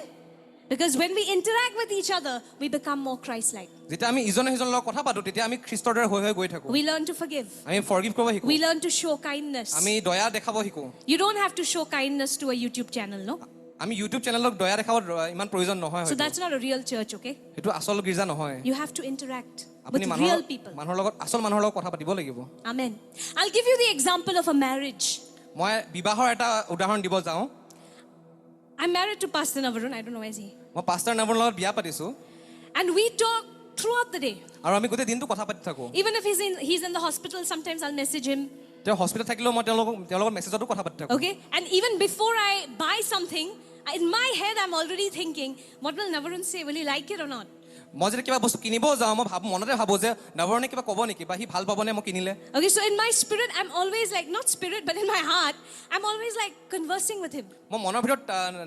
Because when we interact with each other, we become more Christ-like. যেতিয়া আমি ইজনে সিজনৰ লগত কথা পাতো তেতিয়া আমি খ্ৰীষ্টৰ দৰে হৈ গৈ থাকো We learn to forgive. আমি ফৰগিভ কৰিব শিকো We learn to show kindness. আমি দয়া দেখাব শিকো You don't have to show kindness to a YouTube channel, no? আমি ইউটিউব চেনেলক দয়া দেখাব ইমান প্ৰয়োজন নহয় So that's not a real church, okay? সেইটো আচল গীৰ্জা নহয় You have to interact with আপুনি real people. মানুহৰ লগত আচল মানুহৰ লগত কথা পাতিব লাগিব Amen. I'll give you the example of a marriage. মই বিবাহৰ এটা উদাহৰণ দিব যাওঁ I'm married to Pastor Navarun. I don't know where is he. মই পাষ্টাৰ নামৰ লগত বিয়া পাতিছো And we talk throughout the day. আৰু আমি গোটেই দিনটো কথা পাতি থাকো Even if he's in the hospital, sometimes I'll message him. তেওঁ হস্পিটেল থাকিলেও মই তেওঁৰ লগত মেছেজতো কথা পাতি থাকো Okay? And even before I buy something, in my head I'm already thinking, what will Navarun say? Will he like it or not? মই যেতিয়া কিবা বস্তু কিনিব যাওঁ মই মনতে ভাবো যে নৱৰণে কিবা ক'ব নেকি বা সি ভাল পাবনে মই কিনিলে Okay, so in my spirit, I'm always like, not spirit, but in my heart, I'm always like conversing with him. মই মনৰ ভিতৰত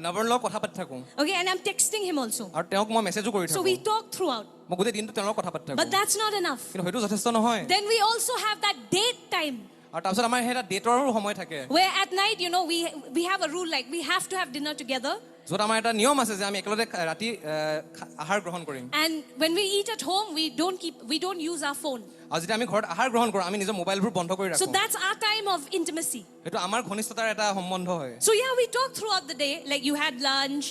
নৱৰণৰ লগত কথা পাতি থাকোঁ Okay, and I'm texting him also. আৰু তেওঁক মই মেছেজো কৰি So থাকোঁ we talk throughout. মই গোটেই দিনটো তেওঁৰ লগত কথা পাতি থাকোঁ But that's not enough. কিন্তু সেইটো যথেষ্ট নহয় Then we also have that date time আৰু তাৰপিছত আমাৰ সেই এটা ডেটৰো সময় থাকে where at night, you know, we have a rule like we have to have dinner together. য'ত আমাৰ এটা নিয়ম আছে যে আমি একেলগে ৰাতি আহাৰ গ্ৰহণ কৰিম And when we eat at home, we don't use our phone. আৰু যেতিয়া আমি ঘৰত আহাৰ গ্ৰহণ কৰোঁ আমি নিজৰ মোবাইলবোৰ বন্ধ কৰি So ৰাখোঁ that's our time of intimacy. সেইটো আমাৰ ঘনিষ্ঠতাৰ এটা সম্বন্ধ হয় So yeah, we talk throughout the day. Like you had lunch,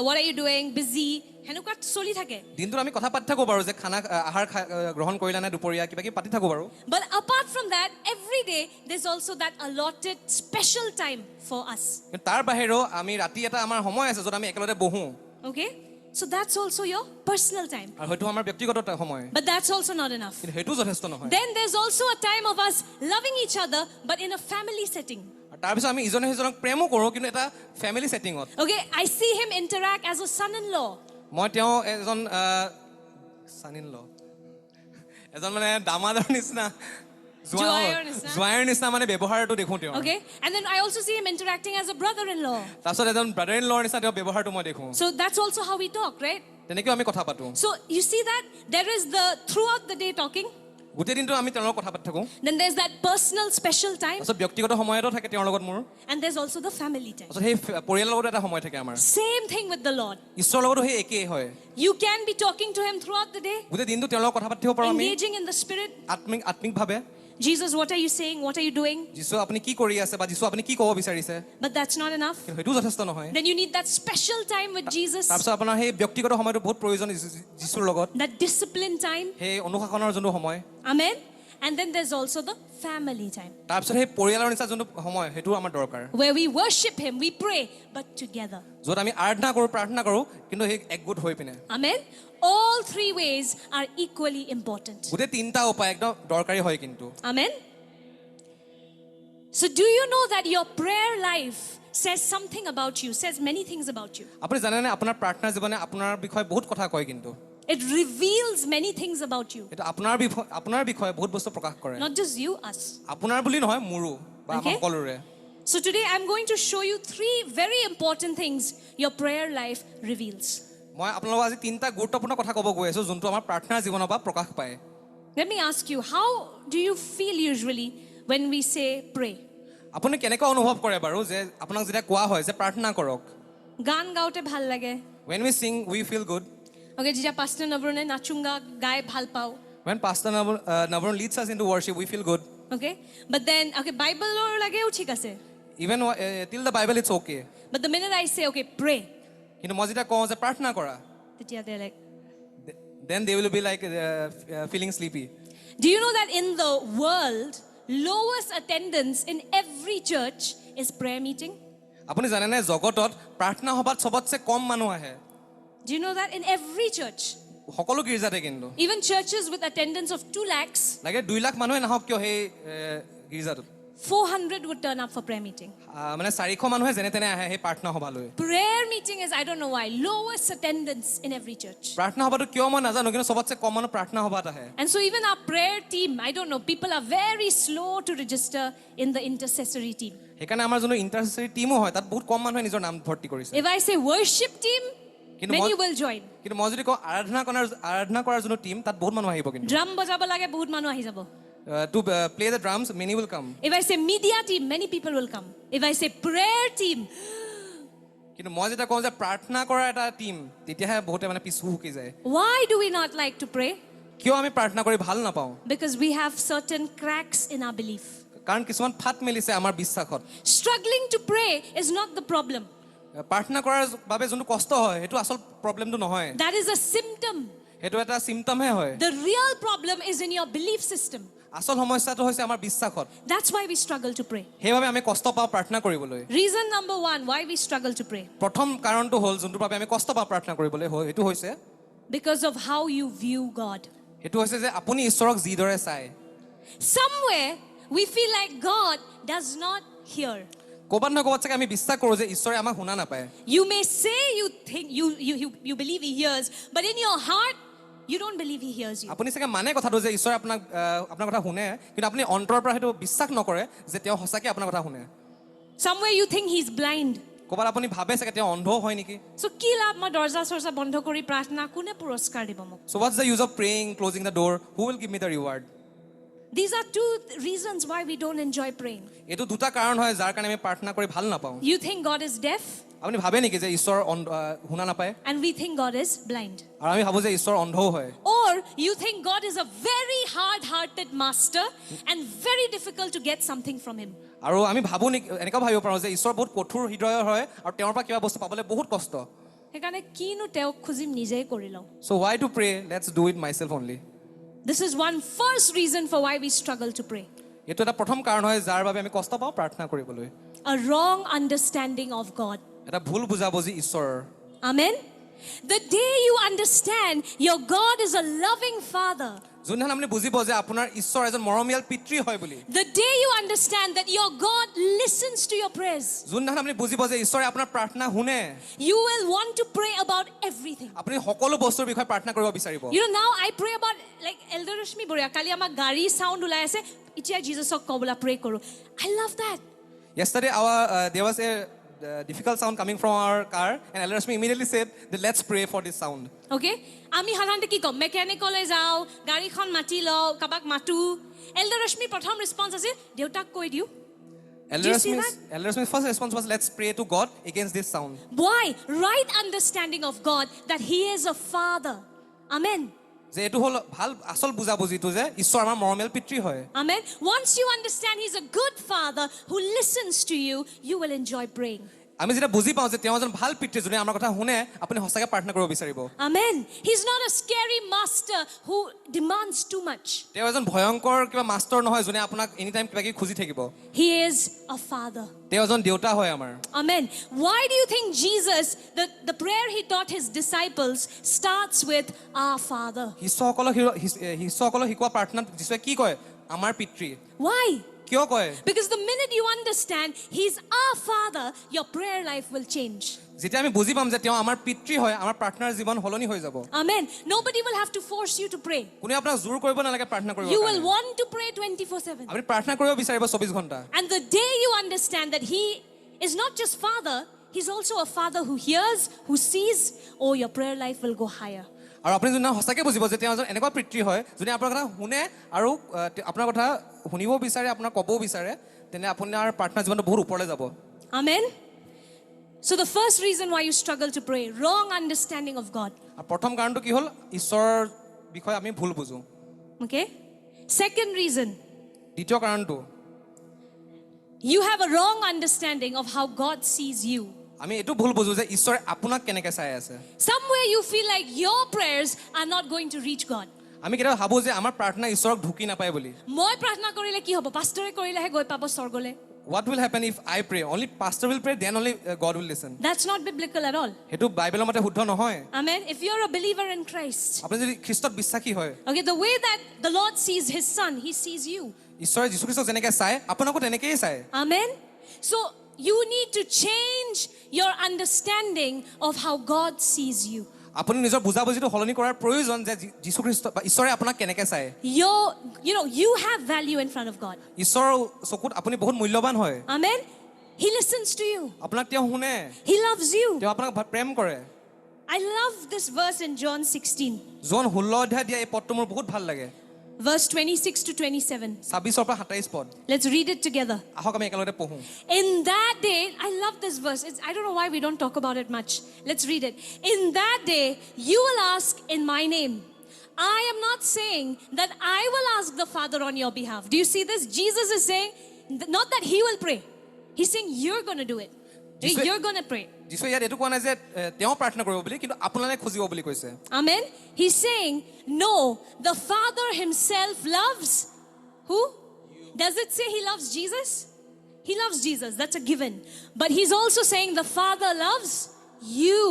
what are you doing? Busy. Henukat soli thake. দিনটোত আমি কথা পাতি থাকোঁ বাৰু যে খানা আহাৰ গ্ৰহণ কৰিলা নে দুপৰীয়া কিবা কিবি পাতি থাকোঁ বাৰু But apart from that, every day there's also that allotted special time for us. কিন্তু তাৰ বাহিৰেও আমি ৰাতি এটা আমাৰ সময় আছে য'ত আমি একেলগে বহোঁ Okay? So that's also your personal time. আৰু সেইটো আমাৰ ব্যক্তিগত এটা সময় But that's also not enough. কিন্তু সেইটো যথেষ্ট নহয় Then there's also a time of us loving each other, but in a family setting. আৰু তাৰপিছত আমি ইজনে সিজনক প্ৰেমো কৰোঁ কিন্তু এটা family ছেটিঙত Okay? I see him interact as a son-in-law. মই তেওঁ এজন ছান ইন ল এজন মানে দামাদৰ নিচিনা জোৱাইৰ নিচিনা। জোৱাইৰ নিচিনা মানে ব্যৱহাৰটো দেখোঁ তেওঁ Okay? And then I also see him interacting as a brother-in-law. তাৰপিছত এজন ব্ৰাদাৰ ইন লৰ নিচিনা তেওঁ ব্যৱহাৰটো মই দেখোঁ So that's also how we talk, right? তেনেকৈও আমি কথা পাতোঁ So you see that there is the throughout the day talking. গোটেই দিনটো আমি তেওঁৰ লগত কথা পাতি থাকোঁ Then there's that personal special time. তাৰপিছত ব্যক্তিগত সময়তো থাকে তেওঁৰ লগত মোৰ And there's also the family time. তাৰপিছত সেই পৰিয়ালৰ লগতো এটা সময় থাকে আমাৰ Same thing with the Lord. ঈশ্বৰৰ লগতো সেই একেই হয় You can be talking to him throughout the day, গোটেই দিনটো তেওঁৰ লগত কথা পাতিব পাৰোঁ আমি engaging in the spirit. আত্মিকভাৱে Jesus, what are you saying? What are you doing? যীশু আপুনি কি কৰি আছে বা যীশু আপুনি কি ক'ব বিচাৰিছে But that's not enough. কিন্তু সেইটো যথেষ্ট নহয় Then you need that special time with Jesus, তাৰপিছত আপোনাৰ সেই ব্যক্তিগত সময়টো বহুত প্ৰয়োজন যীশুৰ লগত that discipline time. সেই অনুশাসনৰ যোনটো সময় Amen. And then there's also the family time তাৰপিছত সেই পৰিয়ালৰ নিচিনা যোনটো সময় সেইটো আমাৰ দৰকাৰ where we worship him, we pray, but together. য'ত আমি আৰাধনা কৰোঁ প্ৰাৰ্থনা কৰোঁ কিন্তু সেই একগোট হৈ পিনে Amen. All three ways are equally important. গোটেই তিনিটা উপায় একদম দৰকাৰী হয় কিন্তু Amen. So do you know that your prayer life says something about you, says many things about you? আপুনি জানেনে আপোনাৰ প্ৰাৰ্থনা জীৱনে আপোনাৰ বিষয়ে বহুত কথা কয় কিন্তু It reveals many things about you. এইটো আপোনাৰ বিষয়ে বহুত বস্তু প্ৰকাশ কৰে Not just you, us. আপোনাৰ বুলি নহয় মোৰো বা আমাৰ Okay. সকলোৰে So today I'm going to show you three very important things your prayer life reveals. মই আপোনালোকক আজি তিনিটা গুৰুত্বপূৰ্ণ কথা ক'ব গৈ আছোঁ যোনটো আমাৰ প্ৰাৰ্থনাৰ জীৱনৰ পৰা প্ৰকাশ পায় Let me ask you, how do you feel usually when we say pray? আপুনি কেনেকুৱা অনুভৱ কৰে বাৰু যে আপোনাক যেতিয়া কোৱা হয় যে প্ৰাৰ্থনা কৰক গান গাওঁতে ভাল লাগে when we sing we feel good Okay, যেতিয়া পাষ্টাৰ নবৰণে নাচুংগা গাই ভাল পাওঁ when pastor Navron leads us into worship we feel good Okay, but then বাইবেলৰ লাগেও ঠিক আছে even till the bible it's okay But the minute I say okay pray, কিন্তু মই যেতিয়া কওঁ যে প্ৰাৰ্থনা কৰা তেতিয়া they're like, then they will be like feeling sleepy do you know that in the world lowest attendance in every church is prayer meeting? আপুনি জানেনে জগতত প্ৰাৰ্থনা সভাত চবতছে কম মানুহ আহে Do you know that in every church, সকলো গীৰ্জাতে কিন্তু even churches with attendance of 2 lakhs, লাগে 2 লাখ মানুহে নাহক কিয় সেই গীৰ্জাটোত 400 would turn up for prayer meeting. মানে 400 মানুহে যেনে তেনে আহে সেই প্ৰাৰ্থনা সভালৈ Prayer meeting is, I don't know why, lowest attendance in every church. প্ৰাৰ্থনা সভাটো কিয় মই নাজানো কিন্তু চবতছে কম মানুহ প্ৰাৰ্থনা সভাত আহে And so even our prayer team, I don't know, people are very slow to register in the intercessory team. সেইকাৰণে আমাৰ যোনটো ইণ্টাৰচেচৰী টিমো হয় তাত বহুত কম মানুহে নিজৰ নাম ভৰ্তি কৰিছে If I say worship team, কিন্তু many will join. কিন্তু মই যদি কওঁ আৰাধনা কৰাৰ যোনটো টিম তাত বহুত মানুহ আহিব কিন্তু Drum বজাব লাগে বহুত মানুহ আহি যাব. to play the drums many will come If I say media team, many people will come. If I say prayer team, কিন্তু মই যেতিয়া কওঁ যে প্ৰাৰ্থনা কৰা এটা টিম তেতিয়াহে বহুতে মানে পিছু হুকি যায় why do we not like to pray? কিয় আমি প্ৰাৰ্থনা কৰি ভাল নাপাওঁ Because we have certain cracks in our belief. কাৰণ কিছুমান ফাট মেলিছে আমাৰ বিশ্বাসত Struggling to pray is not the problem. প্ৰাৰ্থনা কৰাৰ বাবে যোনটো কষ্ট হয় সেইটো আচল প্ৰব্লেমটো নহয় That is a symptom. সেইটো এটা চিম্পটমহে হয় The real problem is in your belief system. আচল সমস্যাটো হৈছে আমাৰ বিশ্বাসত That's why we struggle to pray. সেইবাবে আমি কষ্ট পাওঁ প্ৰাৰ্থনা কৰিবলৈ Reason number 1 why we struggle to pray. প্ৰথম কাৰণটো হ'ল যোনটোৰ বাবে আমি কষ্ট পাওঁ প্ৰাৰ্থনা কৰিবলৈ সেইটো হৈছে Because of how you view God. সেইটো হৈছে যে আপুনি ঈশ্বৰক যিদৰে চায় Somewhere we feel like God does not hear. ক'ৰবাত নহয় ক'ৰবাত চাগে আমি বিশ্বাস কৰোঁ যে ঈশ্বৰে আমাক শুনা নাপায় You may say you think you believe he hears, but in your heart You don't believe he hears you. আপুনি চাগে মানে কথাটো যে ঈশ্বৰে আপোনাৰ কথা শুনে, কিন্তু আপুনি অন্তৰৰ পৰা সেইটো বিশ্বাস নকৰে যে তেওঁ সঁচাকৈ আপোনাৰ কথা শুনে। Somewhere you think he's blind. ক'ৰবাত আপুনি ভাবে চাগে তেওঁ অন্ধ হয় নেকি? So কি লাভ মই দৰ্জা চৰ্জা বন্ধ কৰি প্ৰাৰ্থনা কোনে পুৰস্কাৰ দিব মোক? So what's the use of praying, closing the door? Who will give me the reward? These are two reasons why we don't enjoy praying. এইটো দুটা কাৰণ হয় যাৰ কাৰণে আমি প্ৰাৰ্থনা কৰি ভাল নাপাওঁ। You think God is deaf আপুনি ভাবে নেকি যে ঈশ্বৰ শুনা নাপায়? and we think God is blind. আৰু আমি ভাবো যে ঈশ্বৰ অন্ধও হয়। Or you think God is a very hard-hearted master and very difficult to get something from him. আৰু আমি ভাবো নেকি এনেকুৱা ভাবিব পাৰোঁ যে ঈশ্বৰ বহুত কঠোৰ হৃদয়ৰ হয় আৰু তেওঁৰ পৰা কিবা বস্তু পাবলৈ বহুত কষ্ট। সেইকাৰণে কিনো তেওঁক খুজিম নিজেই কৰি লওঁ। So why to pray? Let's do it myself only. This is one first reason for why we struggle to pray. এইটো এটা প্ৰথম কাৰণ হয় যাৰ বাবে আমি কষ্ট পাওঁ প্ৰাৰ্থনা কৰিবলৈ। A wrong understanding of God. এটা ভুল বুজাবুজি ঈশ্বৰৰ। Amen. The day you understand your God is a loving father. যোনদিনা আপুনি বুজিব যে আপোনাৰ ঈশ্বৰ এজন মৰমীয়াল পিতৃ হয় বুলি। The day you understand that your God listens to your prayers. যোনদিনা আপুনি বুজিব যে ঈশ্বৰে আপোনাৰ প্ৰাৰ্থনা শুনে। You will want to pray about everything. আপুনি সকলো বস্তুৰ বিষয়ে প্ৰাৰ্থনা কৰিব বিচাৰিব। You know, now I pray about like Elder Rashmi Boria. Kali ama gari sound ulai ase. Ichia Jesusok kobla pray koru. I love that. Yesterday there was a difficult sound coming from our car and Elder Rashmi immediately said that let's pray for this sound. Okay? Ami halante ki kom mechanical e jao, gari khon mati lo, kabak matu. Elder Rashmi prothom response ase deutak koi diu. Elder Rashmi's first response was let's pray to God against this sound. Why? Right understanding of God that he is a father. Amen. যে এটো হল ভাল আসল বুজাবুজিটো যে ঈশ্বৰ আমাৰ মৰমীয়াল পিতৃ হয়। Amen. Once you understand he's a good father who listens to you, you will enjoy praying. আমি যেটা বুজি পাওঁ যে তেওঁ এজন ভাল পিতৃ যোনে আমাৰ কথা শুনে আপুনি সঁচাকৈ প্ৰাৰ্থনা কৰিব বিচাৰিব। Amen. He's not a scary master who demands too much. তেওঁ এজন ভয়ংকৰ কিবা মাষ্টাৰ নহয় যোনে আপোনাক এনি টাইম কিবা কি খুজি থাকিব। He is a father. তেওঁ এজন দেউতা হয় আমাৰ। Amen. Why do you think Jesus, the prayer he taught his disciples starts with our Father? শিষ্যসকলক শিকোৱা প্ৰাৰ্থনাত যীশুৱে কি কয়? আমাৰ পিতৃ। Why? কিয় কয়? Because the minute you understand he's our Father, your prayer life will change. যেতিয়া আমি বুজি পাম যে তেওঁ আমাৰ পিতৃ হয় আমাৰ প্ৰাৰ্থনাৰ জীৱন সলনি হৈ যাব। Amen. Nobody will have to force you to pray. কোনে আপোনাক জোৰ কৰিব নালাগে প্ৰাৰ্থনা কৰিব। You will want to pray 24/7. আপুনি প্ৰাৰ্থনা কৰিব বিচাৰিব 24 ঘণ্টা। And the day you understand that he is not just Father, he's also a Father who hears, who sees, oh, your prayer life will go higher. আৰু আপুনি যোনে সঁচাকৈ বুজিব যে তেওঁ এজন এনেকুৱা পিতৃ হয় যোনে আপোনাৰ কথা শুনে আৰু আপোনাৰ কথা শুনিব বিচাৰে আপোনাক ক'বও বিচাৰে তেনে আপোনাৰ প্ৰাৰ্থনা জীৱনটো বহুত ওপৰলৈ যাব। Amen. So the first reason why you struggle to pray, wrong understanding of God. আৰু প্ৰথম কাৰণটো কি হ'ল ঈশ্বৰৰ বিষয়ে আমি ভুল বুজো। Okay? Second reason, দ্বিতীয় কাৰণটো you have a wrong understanding of how God sees you. আমি এটো ভুল বুজো যে ঈশ্বৰে আপোনাক কেনেকৈ চাই আছে। Somewhere you feel like your prayers are not going to reach God. আমি কেতিয়াবা ভাবো যে আমাৰ প্ৰাৰ্থনা ঈশ্বৰক ঢুকি নাপায় বুলি। মই প্ৰাৰ্থনা কৰিলে কি হ'ব? পাষ্টৰে কৰিলেহে গৈ পাব স্বৰ্গলৈ। What will happen if I pray? Only pastor will pray, then only God will listen. That's not biblical at all. হেতু বাইবেলৰ মতে শুদ্ধ নহয়। Amen. If you're a believer in Christ, আপুনি যদি খ্ৰীষ্টত বিশ্বাসী হয়, okay, the way that the Lord sees his son, he sees you. ঈশ্বৰে যীশু খ্ৰীষ্টক যেনেকৈ চায় আপোনাকো তেনেকৈয়ে চায়। Amen. So you need to change your understanding of how God sees you. আপুনি নিজৰ বুজাবুজিটো সলনি কৰাৰ প্ৰয়োজন যে যীশু খ্ৰীষ্ট বা ঈশ্বৰে আপোনাক কেনেকৈ চায়। You have value in front of God. ঈশ্বৰৰ চকুত আপুনি বহুত মূল্যৱান হয়। Amen. He listens to you. আপোনাক তেওঁ শুনে। He loves you. তেওঁ আপোনাক প্ৰেম কৰে। I love this verse in John 16. জন 16 অধ্যায় দিয়া এই পদটো মোৰ বহুত ভাল লাগে। Verse 26 to 27. 26 পৰা 27 পদ। Let's read it together. আহক আমি একেলগে পঢ়ো। In that day, I love this verse. I don't know why we don't talk about it much. Let's read it. In that day, you will ask in my name. I am not saying that I will ask the Father on your behalf. Do you see this? Jesus is saying, not that he will pray. He's saying you're going to do it. You're going to pray. যীশুৱে ইয়াত এটো কোৱা নাই যে তেওঁ প্ৰাৰ্থনা কৰিব বুলি কিন্তু আপোনালৈ খুজিব বুলি কৈছে। Amen. He's saying, no, the Father himself loves who? Does it say he loves Jesus? He loves Jesus. That's a given. But he's also saying the Father loves you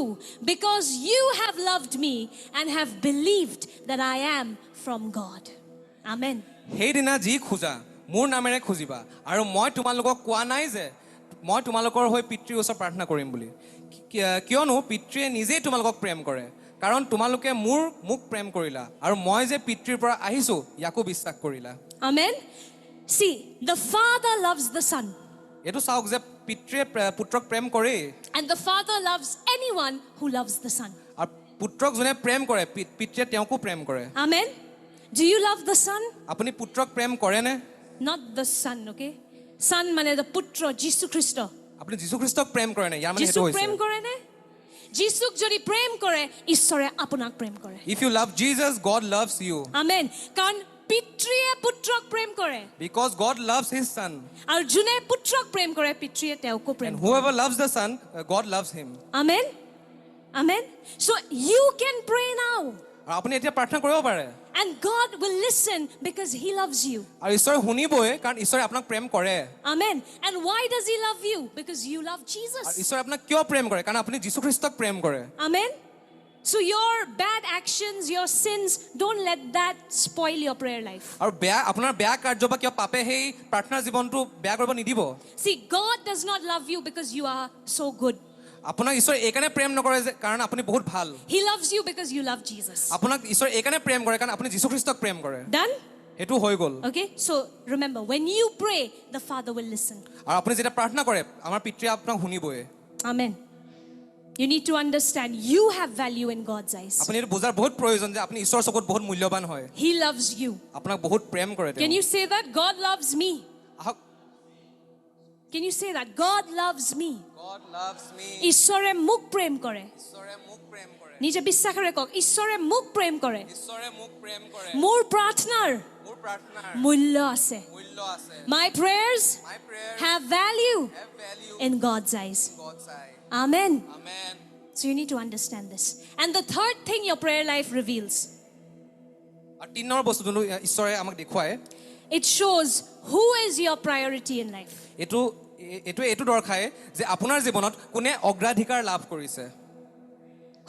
because you have loved me and have believed that I am from God. Amen. সেইদিনা যি খোজা মোৰ নামেৰে খুজিবা আৰু মই তোমালোকক কোৱা নাই যে মই তোমালোকৰ হৈ পিতৃৰ ওচৰত প্ৰাৰ্থনা কৰিম বুলি কিয়নো পিতৃয়ে নিজেই তোমালোকক প্ৰেম কৰে কাৰণ তোমালোকে মোক প্ৰেম কৰিলা আৰু মই যে পিতৃৰ পৰা আহিছো ইয়াকো বিশ্বাস কৰিলা Amen. See, the Father loves the Son. এইটো চাওক যে পিতৃয়ে পুত্ৰক প্ৰেম কৰে And the Father loves anyone who loves the Son. আৰু পুত্ৰক যোনে প্ৰেম কৰে পিতৃয়ে তেওঁকো প্ৰেম কৰে Amen. Do you love the Son? আপুনি পুত্ৰক প্ৰেম কৰেনে Not the Son, okay? Son মানে the Putra, Jisu Christo. আপুনি যীশু খ্ৰীষ্টক প্ৰেম কৰে নে ইয়াৰ মানে Jisu সেইটো প্ৰেম হৈছে কৰে নে? Jisuk যদি প্ৰেম কৰে ঈশ্বৰে আপোনাক প্ৰেম কৰে if you love Jesus God loves you Amen. কাৰণ পিতৃয়ে পুত্ৰক প্ৰেম কৰে because God loves his son আৰু যোনে পুত্ৰক প্ৰেম কৰে পিতৃয়ে তেওঁকো প্ৰেম and কৰে whoever loves the son God loves him Amen. Amen. So you can pray now আৰু আপুনি এতিয়া প্ৰাৰ্থনা কৰিব পাৰে and God will listen because he loves you. আৰু ঈশ্বৰে শুনিবই কাৰণ ঈশ্বৰে আপোনাক প্ৰেম কৰে Amen. And why does he love you? Because you love আৰু Jesus. ঈশ্বৰে আপোনাক কিয় প্ৰেম কৰে কাৰণ আপুনি যীশু খ্ৰীষ্টক প্ৰেম কৰে Amen. So your bad actions, your sins, don't let that spoil your prayer life. আৰু আপোনাৰ বেয়া কাৰ্য বা কিয় পাপে সেই প্ৰাৰ্থনাৰ জীৱনটো বেয়া কৰিব নিদিব See, God does not love you because you are so good. আপোনাক ঈশ্বৰে এইকাৰণে প্ৰেম নকৰে যে কাৰণ আপুনি বহুত ভাল He loves you because you love Jesus. আপোনাক ঈশ্বৰে এইকাৰণে প্ৰেম কৰে কাৰণ আপুনি যীশু খ্ৰীষ্টক প্ৰেম কৰে Done? সেইটো হৈ গ'ল Okay? So remember, when you pray, the Father will listen. আৰু আপুনি যেতিয়া প্ৰাৰ্থনা কৰে আমাৰ পিতৃয়ে আপোনাক শুনিবই Amen. You need to understand you have value in God's eyes. আপুনি এইটো বুজাৰ বহুত প্ৰয়োজন যে আপুনি ঈশ্বৰৰ চকুত বহুত মূল্যৱান হয় He loves you. আপোনাক বহুত প্ৰেম কৰে Can you say that? God loves me. আহক Can you say that? God loves me. God loves me ঈশ্বৰে মোক প্ৰেম কৰে ঈশ্বৰে মোক প্ৰেম কৰে নিজে বিশ্বাসেৰে কওক ঈশ্বৰে মোক প্ৰেম কৰে ঈশ্বৰে মোক প্ৰেম কৰে মোৰ প্ৰাৰ্থনাৰ মোৰ প্ৰাৰ্থনাৰ মূল্য আছে মূল্য আছে My prayers my prayers have value have value in God's eyes. in God's eye Amen. amen So you need to understand this. And the third thing your prayer life reveals, আৰু তিন নম্বৰ বস্তু যোনটো ঈশ্বৰে আমাক দেখুৱায় it shows who is your priority in life. এইটো দৰ্শায় যে আপোনাৰ জীৱনত কোনে অগ্ৰাধিকাৰ লাভ কৰিছে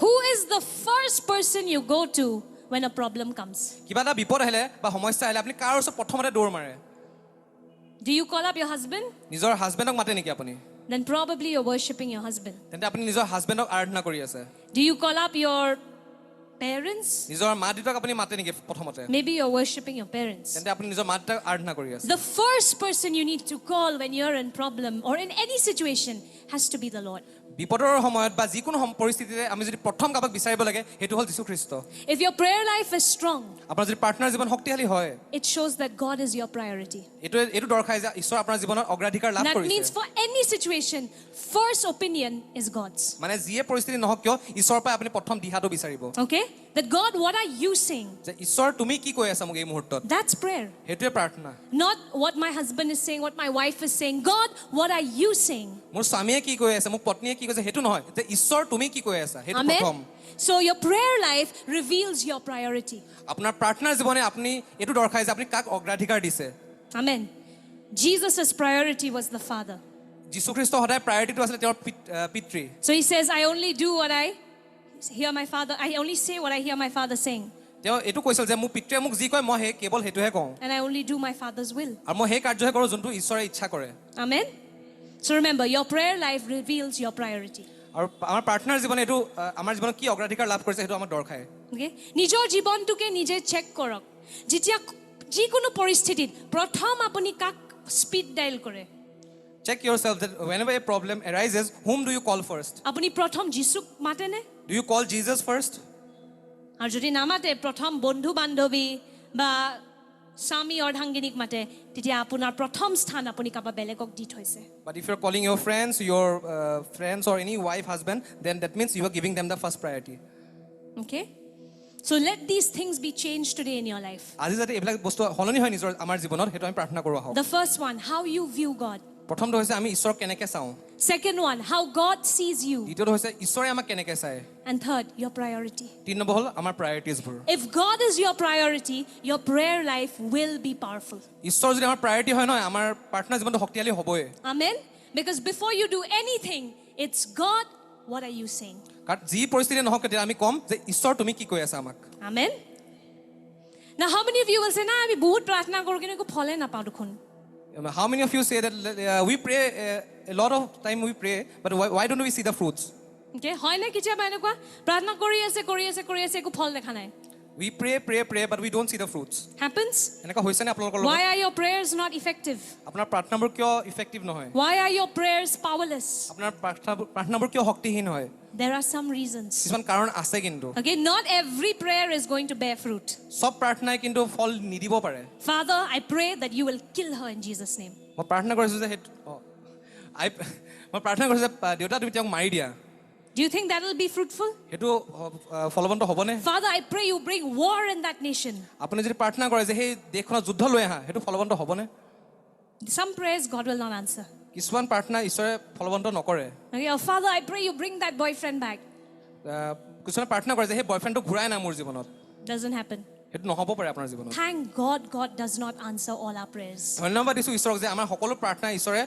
Who is the first person you go to when a problem comes? কিবা এটা বিপদ আহিলে বা সমস্যা আহিলে আপুনি কাৰ ওচৰত প্ৰথমতে দৌৰ মাৰে Do you call up your husband? নিজৰ হাজবেণ্ডক মাতে নেকি আপুনি Then probably you're worshiping your husband. তেন্তে আপুনি নিজৰ হাজবেণ্ডক আৰাধনা কৰি আছে Do you call up your parents? নিজৰ মা দেউতাক আপুনি মাতে নেকি প্ৰথমতে Maybe you're worshiping your parents. তেন্তে আপুনি নিজৰ মা দেউতাক আৰাধনা কৰি আছে The first person you need to call when you're in problem or in any situation has to be the Lord. বিপদৰ সময়ত বা যিকোনো পৰিস্থিতিতে আমি যদি প্ৰথম কাবাক বিচাৰিব লাগে সেইটো হ'ল যীশু খ্ৰীষ্ট If your prayer life is strong, আপোনাৰ যদি প্ৰাৰ্থনাৰ জীৱন শক্তিশালী হয় it shows that God is your priority. এইটো দৰ্শায় যে ঈশ্বৰ আপোনাৰ জীৱনত অগ্ৰাধিকাৰ লাভ That means কৰিছে for any situation, first opinion is God's. মানে যিয়ে পৰিস্থিতি নহওক কিয় ঈশ্বৰৰ পৰা আপুনি প্ৰথম দিহাটো বিচাৰিব Okay? That God, what are you saying? যে ঈশ্বৰ তুমি কি কৈ আছা মোক এই মুহূৰ্তত That's prayer. সেইটোৱে প্ৰাৰ্থনা Not what my husband is saying, what my wife is saying. God, what are you saying? মোৰ স্বামীয়ে কি কৈ আছে মোক পত্নীয়ে কি কৈছে সেইটো নহয় যে ঈশ্বৰ তুমি কি কৈ আছা সেইটো প্ৰথম Amen. So your prayer life reveals your priority. আপোনাৰ প্ৰাৰ্থনাৰ জীৱনে আপুনি এইটো দৰ্শায় যে আপুনি কাক অগ্ৰাধিকাৰ দিছে Amen. Jesus' priority was the Father. যীশু খ্ৰীষ্ট সদায় প্ৰায়ৰিটিটো আছিলে তেওঁৰ পিতৃ So he says, I only do what I hear my Father. I only say what I hear my Father saying. তেওঁ এইটো কৈছিল যে মোৰ পিতৃয়ে মোক যি কয় মই কেৱল সেইটোহে কওঁ And I only do my Father's will. আৰু মই সেই কাৰ্যহে কৰোঁ যোনটো ঈশ্বৰে ইচ্ছা কৰে Amen. So remember, your prayer life reveals your priority. আৰু আমাৰ প্ৰাৰ্থনাৰ জীৱনে এইটো আমাৰ জীৱনত কি অগ্ৰাধিকাৰ লাভ কৰিছে সেইটো আমাক দৰ্শায় Okay? নিজৰ জীৱনটোকে নিজে চেক কৰক যেতিয়া যিকোনো পৰিস্থিতিত প্ৰথম আপুনি কাক স্পীড ডাইল কৰে check yourself that whenever a problem arises whom do you call first আপুনি প্ৰথম যীশুক মাতেনে do you call Jesus first আৰু যদি নামাতে প্ৰথম বন্ধু বান্ধৱী বা স্বামী অৰ্ধাংগিনীক মাতে তেতিয়া আপোনাৰ প্ৰথম স্থান আপুনি কাবা বেলেগক দি থৈছে but if you're calling your friends or any wife husband then that means you are giving them the first priority Okay? So let these things be changed today in your life. আজি যাতে এইবিলাক বস্তু হলনি হয় নিজৰ আমাৰ জীৱনত সেইটো আমি প্ৰাৰ্থনা কৰোঁ আহক The first one, how you view God. প্ৰথমটো হৈছে আমি ঈশ্বৰক কেনেকৈ চাওঁ Second one, how God sees you. দ্বিতীয়টো হৈছে ঈশ্বৰে আমাক কেনেকৈ চায় And third, your priority. তিনি নম্বৰ হ'ল আমাৰ প্ৰায়ৰিটিজবোৰ If God is your priority, your prayer life will be powerful. ঈশ্বৰ যদি আমাৰ প্ৰায়ৰিটি হয় নহয় আমাৰ প্ৰাৰ্থনা জীৱনটো শক্তিশালী হ'বই Amen? Because before you do anything, it's God, what are you saying? কাৰণ যি পৰিস্থিতি নহওক তেতিয়া আমি ক'ম যে ঈশ্বৰ তুমি কি কৈ আছা আমাক Amen? Now, how many of you will say, না আমি বহুত প্ৰাৰ্থনা কৰোঁ কিন্তু একো ফলে নাপাওঁ দেখোন how many of you say that we pray a lot of time we pray but why don't we see the fruits Okay, হয় না কেতিয়াবা এনেকুৱা প্ৰাৰ্থনা কৰি আছে একো ফল দেখা নাই. We pray, but we don't see the fruits. Happens? এনেকুৱা হৈছে নে আপোনালোকৰ লগত? Why are your prayers not effective? আপোনাৰ প্ৰাৰ্থনাবোৰ কিয় ইফেক্টিভ নহয়? Why are your prayers powerless? আপোনাৰ প্ৰাৰ্থনাবোৰ কিয় শক্তিহীন হয়? There are some reasons. কিছুমান কাৰণ আছে কিন্তু. Okay, not every prayer is going to bear fruit. সব প্ৰাৰ্থনাই কিন্তু ফল নিদিব পাৰে. Father, I pray that you will kill her in Jesus' name. মই প্ৰাৰ্থনা কৰিছোঁ যে মই প্ৰাৰ্থনা কৰিছোঁ যে দেউতা তুমি তেওঁক মাৰি দিয়া. Do you think that will be fruitful? সেইটো ফলৱন্ত হ'বনে? Father, I pray you bring war in that nation. আপুনি যদি প্ৰাৰ্থনা কৰে যে সেই দেশখনত যুদ্ধ লৈ আহা সেইটো ফলৱন্ত হ'বনে? Some prayers God will not answer. কিছুমান প্ৰাৰ্থনা ঈশ্বৰে ফলৱন্ত নকৰে. Okay, oh, Father, I pray you bring that boyfriend back. কিছুমান প্ৰাৰ্থনা কৰে যে সেই বয়ফ্ৰেণ্ডটো ঘূৰাই না মোৰ জীৱনত. Doesn't happen. সেইটো নহ'ব পাৰে আপোনাৰ জীৱনত. Thank God, God does not answer all our prayers. ধন্যবাদ দিছোঁ ঈশ্বৰক যে আমাৰ সকলো প্ৰাৰ্থনা ঈশ্বৰে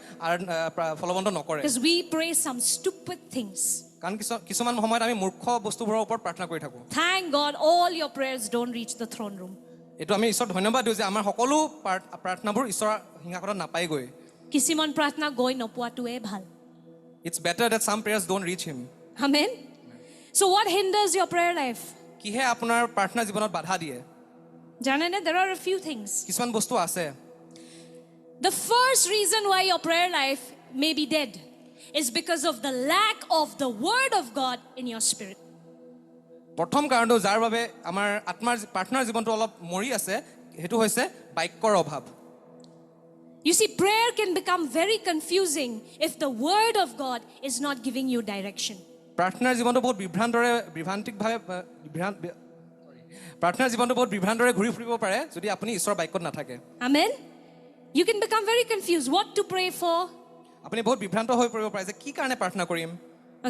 ফলৱন্ত নকৰে. Because we pray some stupid things. কাৰণ কিছুমান সময়ত আমি মূৰ্খ বস্তুবোৰৰ ওপৰত প্ৰাৰ্থনা কৰি থাকোঁ. Thank God all your prayers don't reach the throne room. এইটো আমি ঈশ্বৰক ধন্যবাদ দিওঁ যে আমাৰ সকলো প্ৰাৰ্থনাবোৰ ঈশ্বৰৰ সিংহাসনত নাপায়গৈ. কিছুমান প্ৰাৰ্থনা গৈ নপোৱাটোৱে ভাল. It's better that some prayers don't reach him. Amen. So what hinders your prayer life? কিহে আপোনাৰ প্ৰাৰ্থনা জীৱনত বাধা দিয়ে? জানেনে, there are a few things. কিছুমান বস্তু আছে. The first reason why your prayer life may be dead is because of the lack of the word of God in your spirit. প্ৰথম কাৰণটো যাৰ বাবে আমাৰ আত্মাৰ প্ৰাৰ্থনাৰ জীৱনটো অলপ মৰি আছে সেইটো হৈছে বাক্যৰ অভাৱ. You see, prayer can become very confusing if the word of God is not giving you direction. প্ৰাৰ্থনাৰ জীৱনটো বহুত বিভ্ৰান্তিৰে ঘূৰি ফুৰিব পাৰে যদি আপুনি ঈশ্বৰৰ বাক্যত নাথাকে. Amen. You can become very confused what to pray for. আপুনি বহুত বিভ্ৰান্ত হৈ পৰিব পাৰে যে কি কাৰণে প্ৰাৰ্থনা কৰিম,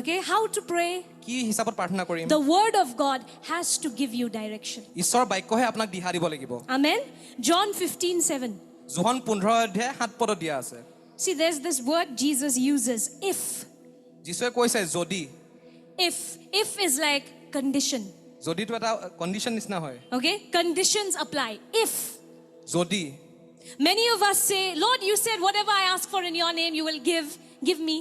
Okay, how to pray. কি হিচাপত প্ৰাৰ্থনা কৰিম. The word of God has to give you direction. ঈশ্বৰৰ বাক্যহে আপোনাক দিহা দিব লাগিব. Amen. John 15:7. যোহন 15:7 দিয়া আছে. See, there's this word Jesus uses, if. যীশুৱে কৈছে যদি. If is like condition. যদিটো এটা কণ্ডিশ্যন নিচিনা হয়. Okay, conditions apply. If. যদি. Many of us say, Lord, you said whatever I ask for in your name, you will give me.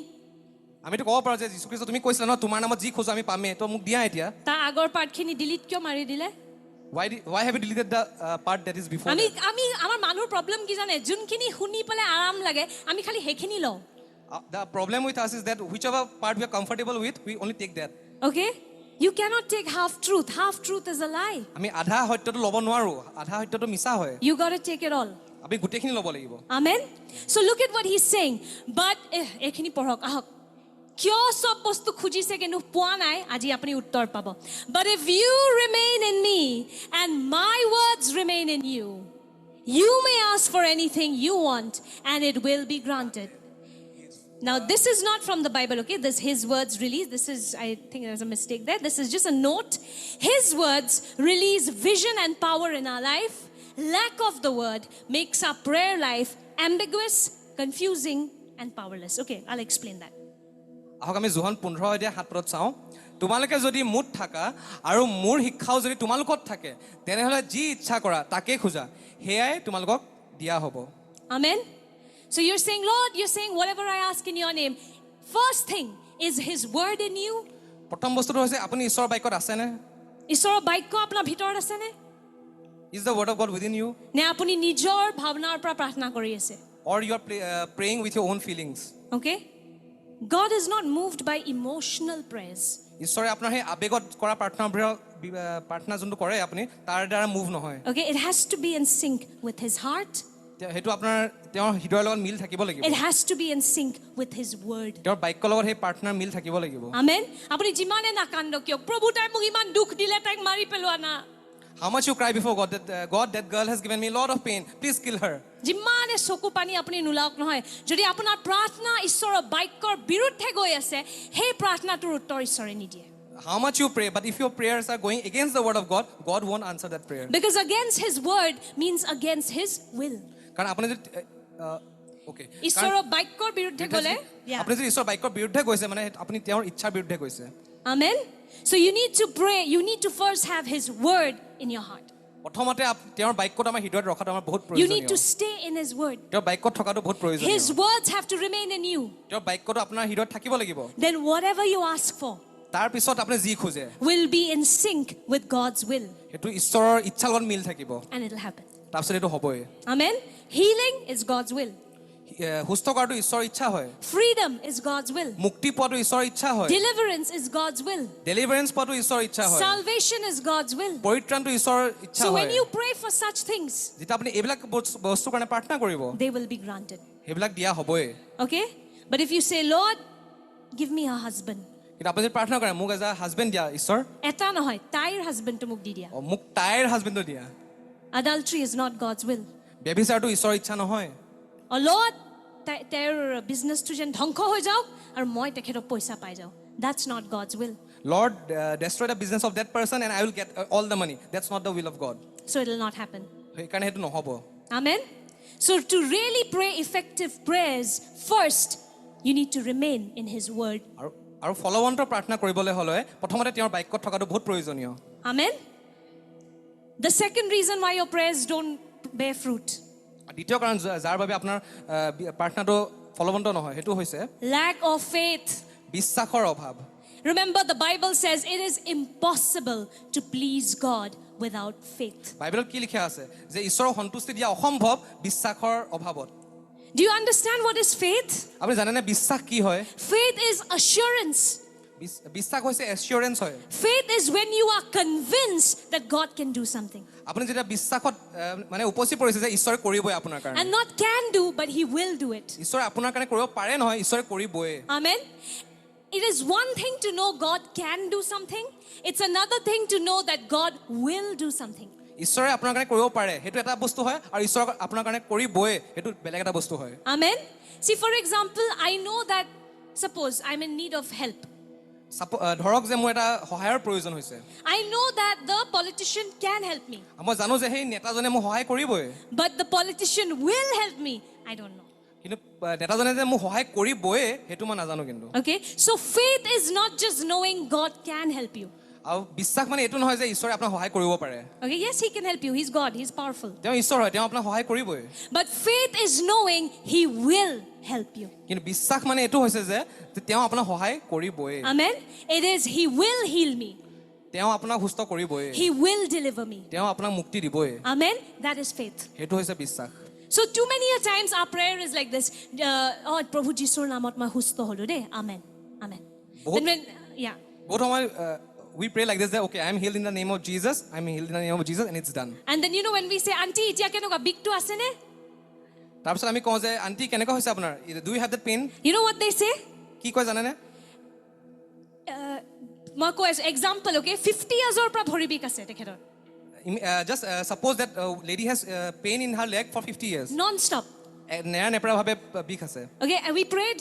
আমিতো ক'ব পাৰোঁ যে যীশু খ্ৰীষ্ট তুমি কৈছিলা ন তোমাৰ নামত যি খোজো আমি পামেই তো মোক দিয়া এতিয়া. তাৰ আগৰ পাৰ্টখিনি ডিলিট কিয় মাৰি দিলে? Why have you deleted the part that is before? আমি আমাৰ মানুহৰ প্ৰবলেম কি জানে, যোনখিনি শুনি পেলাই আৰাম লাগে আমি খালি সেইখিনি লওঁ. The problem with us is that whichever part we are comfortable with, we only take that. Okay? You cannot take half truth. Half truth is a lie. আমি আধা সত্যটো ল'ব নোৱাৰো, আধা সত্যটো মিছা হয়. You got to take it all. আমি গোটেইখিনি ল'ব লাগিব. Amen. So look at what he's saying. But এইখিনি পঢ়ক আহক. কিয় সব বস্তু খুজিছে কিন্তু পোৱা নাই, আজি আপুনি উত্তৰ পাব. But if you remain in me and my words remain in you, you may ask for anything you want and it will be granted. Now this is not from the Bible, okay? This his words release. This is, I think there's a mistake there. This is just a note. His words release vision and power in our life. Lack of the word makes our prayer life ambiguous, confusing and powerless. Okay, I'll explain that. আহক আমি যোহন 15:7 চাওঁ. তোমালোকে যদি মোত থাকা আৰু মোৰ শিক্ষাও যদি তোমালোকত থাকে তেনেহ'লে যি ইচ্ছা কৰা তাকে খোজা, সেয়াই তোমালোকক দিয়া হ'ব. Amen. So you're saying, Lord, you're saying whatever I ask in your name. First thing is his word in you. প্ৰথম বস্তুটো হৈছে আপুনি ঈশ্বৰৰ বাক্যত আছেনে? ঈশ্বৰৰ বাক্য আপোনাৰ ভিতৰত আছেনে? Is the word of God within you? নে আপুনি নিজৰ ভাৱনাৰ পৰা প্ৰাৰ্থনা কৰি আছে? Or you are praying with your own feelings? Okay? God is not moved by emotional prayers. ঈশ্বৰে আপোনাৰ সেই আবেগত কৰা প্ৰাৰ্থনা যোনটো কৰে আপুনি তাৰ দ্বাৰা মুভ নহয়. Okay, it has to be in sync with his heart. সেইটো আপোনাৰ তেওঁৰ হৃদয়ৰ লগত মিল থাকিব লাগিব. It has to be in sync with his word. তেওঁৰ বাক্যৰ লগত সেই প্ৰাৰ্থনাৰ মিল থাকিব লাগিব. Amen. আপুনি যিমানে নাকান্দ কিয়, প্ৰভু তাই মোক ইমান দুখ দিলে তাইক মাৰি পেলোৱা না. How much you cry before God that girl has given me a lot of pain, please kill her. যিমানে চকু পানী আপুনি নোলাওক নহয়, যদি আপোনাৰ প্ৰাৰ্থনা ঈশ্বৰৰ বাক্যৰ বিৰুদ্ধে গৈ আছে, সেই প্ৰাৰ্থনাটোৰ উত্তৰ ঈশ্বৰে নিদিয়ে. How much you pray, but if your prayers are going against the word of God, God won't answer that prayer. Because against his word means against his will. কাৰণ আপুনি যদি okay, ঈশ্বৰৰ বাক্যৰ বিৰুদ্ধে গলে, আপুনি যদি ঈশ্বৰৰ বাক্যৰ বিৰুদ্ধে গৈছে মানে আপুনি তেওঁৰ ইচ্ছাৰ বিৰুদ্ধে গৈছে. Amen. So you need to pray, you need to first have his word in your heart. প্ৰথমতে তেওঁৰ বাক্যটো আমাৰ হৃদয়ত ৰখাটো আমাৰ বহুত You need to প্ৰয়োজনীয়. stay in his word. তেওঁৰ বাক্যত থকাটো বহুত প্ৰয়োজনীয়. His words have to remain in you. তেওঁৰ বাক্যটো আপোনাৰ হৃদয়ত থাকিব লাগিব. Then whatever you ask for, তাৰ পিছত আপুনি যি খোজে will be in sync with God's will, সেইটো ঈশ্বৰৰ ইচ্ছাৰ লগত মিল থাকিব and it'll happen. তাৰপিছত এইটো হ'বই Amen. Healing is God's will. সুস্থ কৰাটো ঈশ্বৰৰ ইচ্ছা হয় Freedom is God's will. মুক্তি পোৱাটো ঈশ্বৰৰ ইচ্ছা হয় Deliverance is God's will. ডেলিভাৰেন্স পোৱাটো ঈশ্বৰৰ ইচ্ছা হয় Salvation is God's will. পৰিত্ৰাণটো ঈশ্বৰৰ ইচ্ছা So হয় when you pray for such things, যেতিয়া আপুনি এইবিলাক বস্তুৰ কাৰণে প্ৰাৰ্থনা কৰিব they will be granted. সেইবিলাক দিয়া হ'বই Okay? But if you say, Lord, give me a husband. কিন্তু আপুনি যদি প্ৰাৰ্থনা কৰে মোক এজ আ হাজবেণ্ড দিয়া ঈশ্বৰ Eta nohoy, tair husband to muk di dia. মোক তাইৰ হাজবেণ্ডটো দিয়া Adultery is not God's will. ব্যভিচাৰটো ঈশ্বৰৰ ইচ্ছা নহয় Or Lord, their business to jen dhongko hoi jao ar moi tekhetok paisa pai jao. That's not God's will. Lord, destroy the business of that person and I will get all the money. That's not the will of God. So it will not happen. সেইকাৰণে সেইটো নহ'ব Amen. So to really pray effective prayers, first you need to remain in His word. আৰু ফলৱন্ত প্ৰাৰ্থনা কৰিবলৈ হ'লে প্ৰথমতে তেওঁৰ বাক্যত থকাটো বহুত প্ৰয়োজনীয় Amen. The second reason why your prayers don't bear fruit, দ্বিতীয় কাৰণ যাৰ বাবে আপোনাৰ প্ৰাৰ্থনাটো ফলৱন্ত নহয় সেইটো হৈছে lack of faith. বিশ্বাসৰ অভাৱ Remember, the Bible says it is impossible to please God without faith. বাইবেলত কি লিখা আছে যে ঈশ্বৰৰ সন্তুষ্টি দিয়া অসম্ভৱ বিশ্বাসৰ অভাৱত Do you understand what is faith? আপুনি জানেনে বিশ্বাস কি হয় Faith is assurance. বিশ্বাস হৈছে এচিউৰেঞ্চ হয় Faith is when you are convinced that God can do something. আপুনি যেতিয়া বিশ্বাসত মানে উপচি পৰিছে যে ঈশ্বৰে কৰিবই আপোনাৰ কাৰণে And not can do, but He will do it. ঈশ্বৰে আপোনাৰ কাৰণে কৰিব পাৰে নহয় ঈশ্বৰে কৰিবই Amen. It is one thing to know God can do something. It's another thing to know that God will do something. ঈশ্বৰে আপোনাৰ কাৰণে কৰিব পাৰে সেইটো এটা বস্তু হয় আৰু ঈশ্বৰে আপোনাৰ কাৰণে কৰিবই সেইটো বেলেগ এটা বস্তু হয় Amen. See, for example, I know that, suppose I'm in need of help. ধৰক যে মোৰ এটা সহায়ৰ প্ৰয়োজন হৈছে I know that the politician can help me. মই জানো যে সেই নেতাজনে মোক সহায় কৰিবই But the politician will help me. I don't know. কিন্তু নেতাজনে যে মোক সহায় কৰিবই সেইটো মই নাজানো কিন্তু Okay? So faith is not just knowing God can help you. আৰু বিশ্বাস মানে এইটো নহয় যে ঈশ্বৰে আপোনাক সহায় কৰিব পাৰে Okay? Yes, He can help you. He's God. He's powerful. তেওঁ ঈশ্বৰ হয় তেওঁ আপোনাক সহায় কৰিবই But faith is knowing He will help you. কিন্তু বিশ্বাস মানে এইটো হৈছে যে তেওঁ আপোনাক সহায় কৰিবই Amen? It is He will heal me. তেওঁ আপোনাক সুস্থ কৰিবই He will deliver me. তেওঁ আপোনাক মুক্তি দিবই Amen? That is faith. সেইটো হৈছে বিশ্বাস So too many a times our prayer is like this. Oh, Prabhu Jisur namot ma husto holo de. Amen. Amen. Then when, yeah. বহুত সময় we pray like this that okay I am healed in the name of Jesus I'm healed in the name of Jesus and it's done And then you know when we say, Auntie, itia kenoka big to ase ne? তাৰপিছত আমি কওঁ যে aunty কেনেকুৱা হৈছে আপোনাৰ do you have that pain You know what they say? কি কয় জানেনে Ma ko as example, okay? 50 years or pra bhori bik ase tekhetor. just suppose that lady has pain in her leg for 50 years Non-stop. নেৰা নেপৰা ভাৱে বিষ আছে Okay, and we prayed.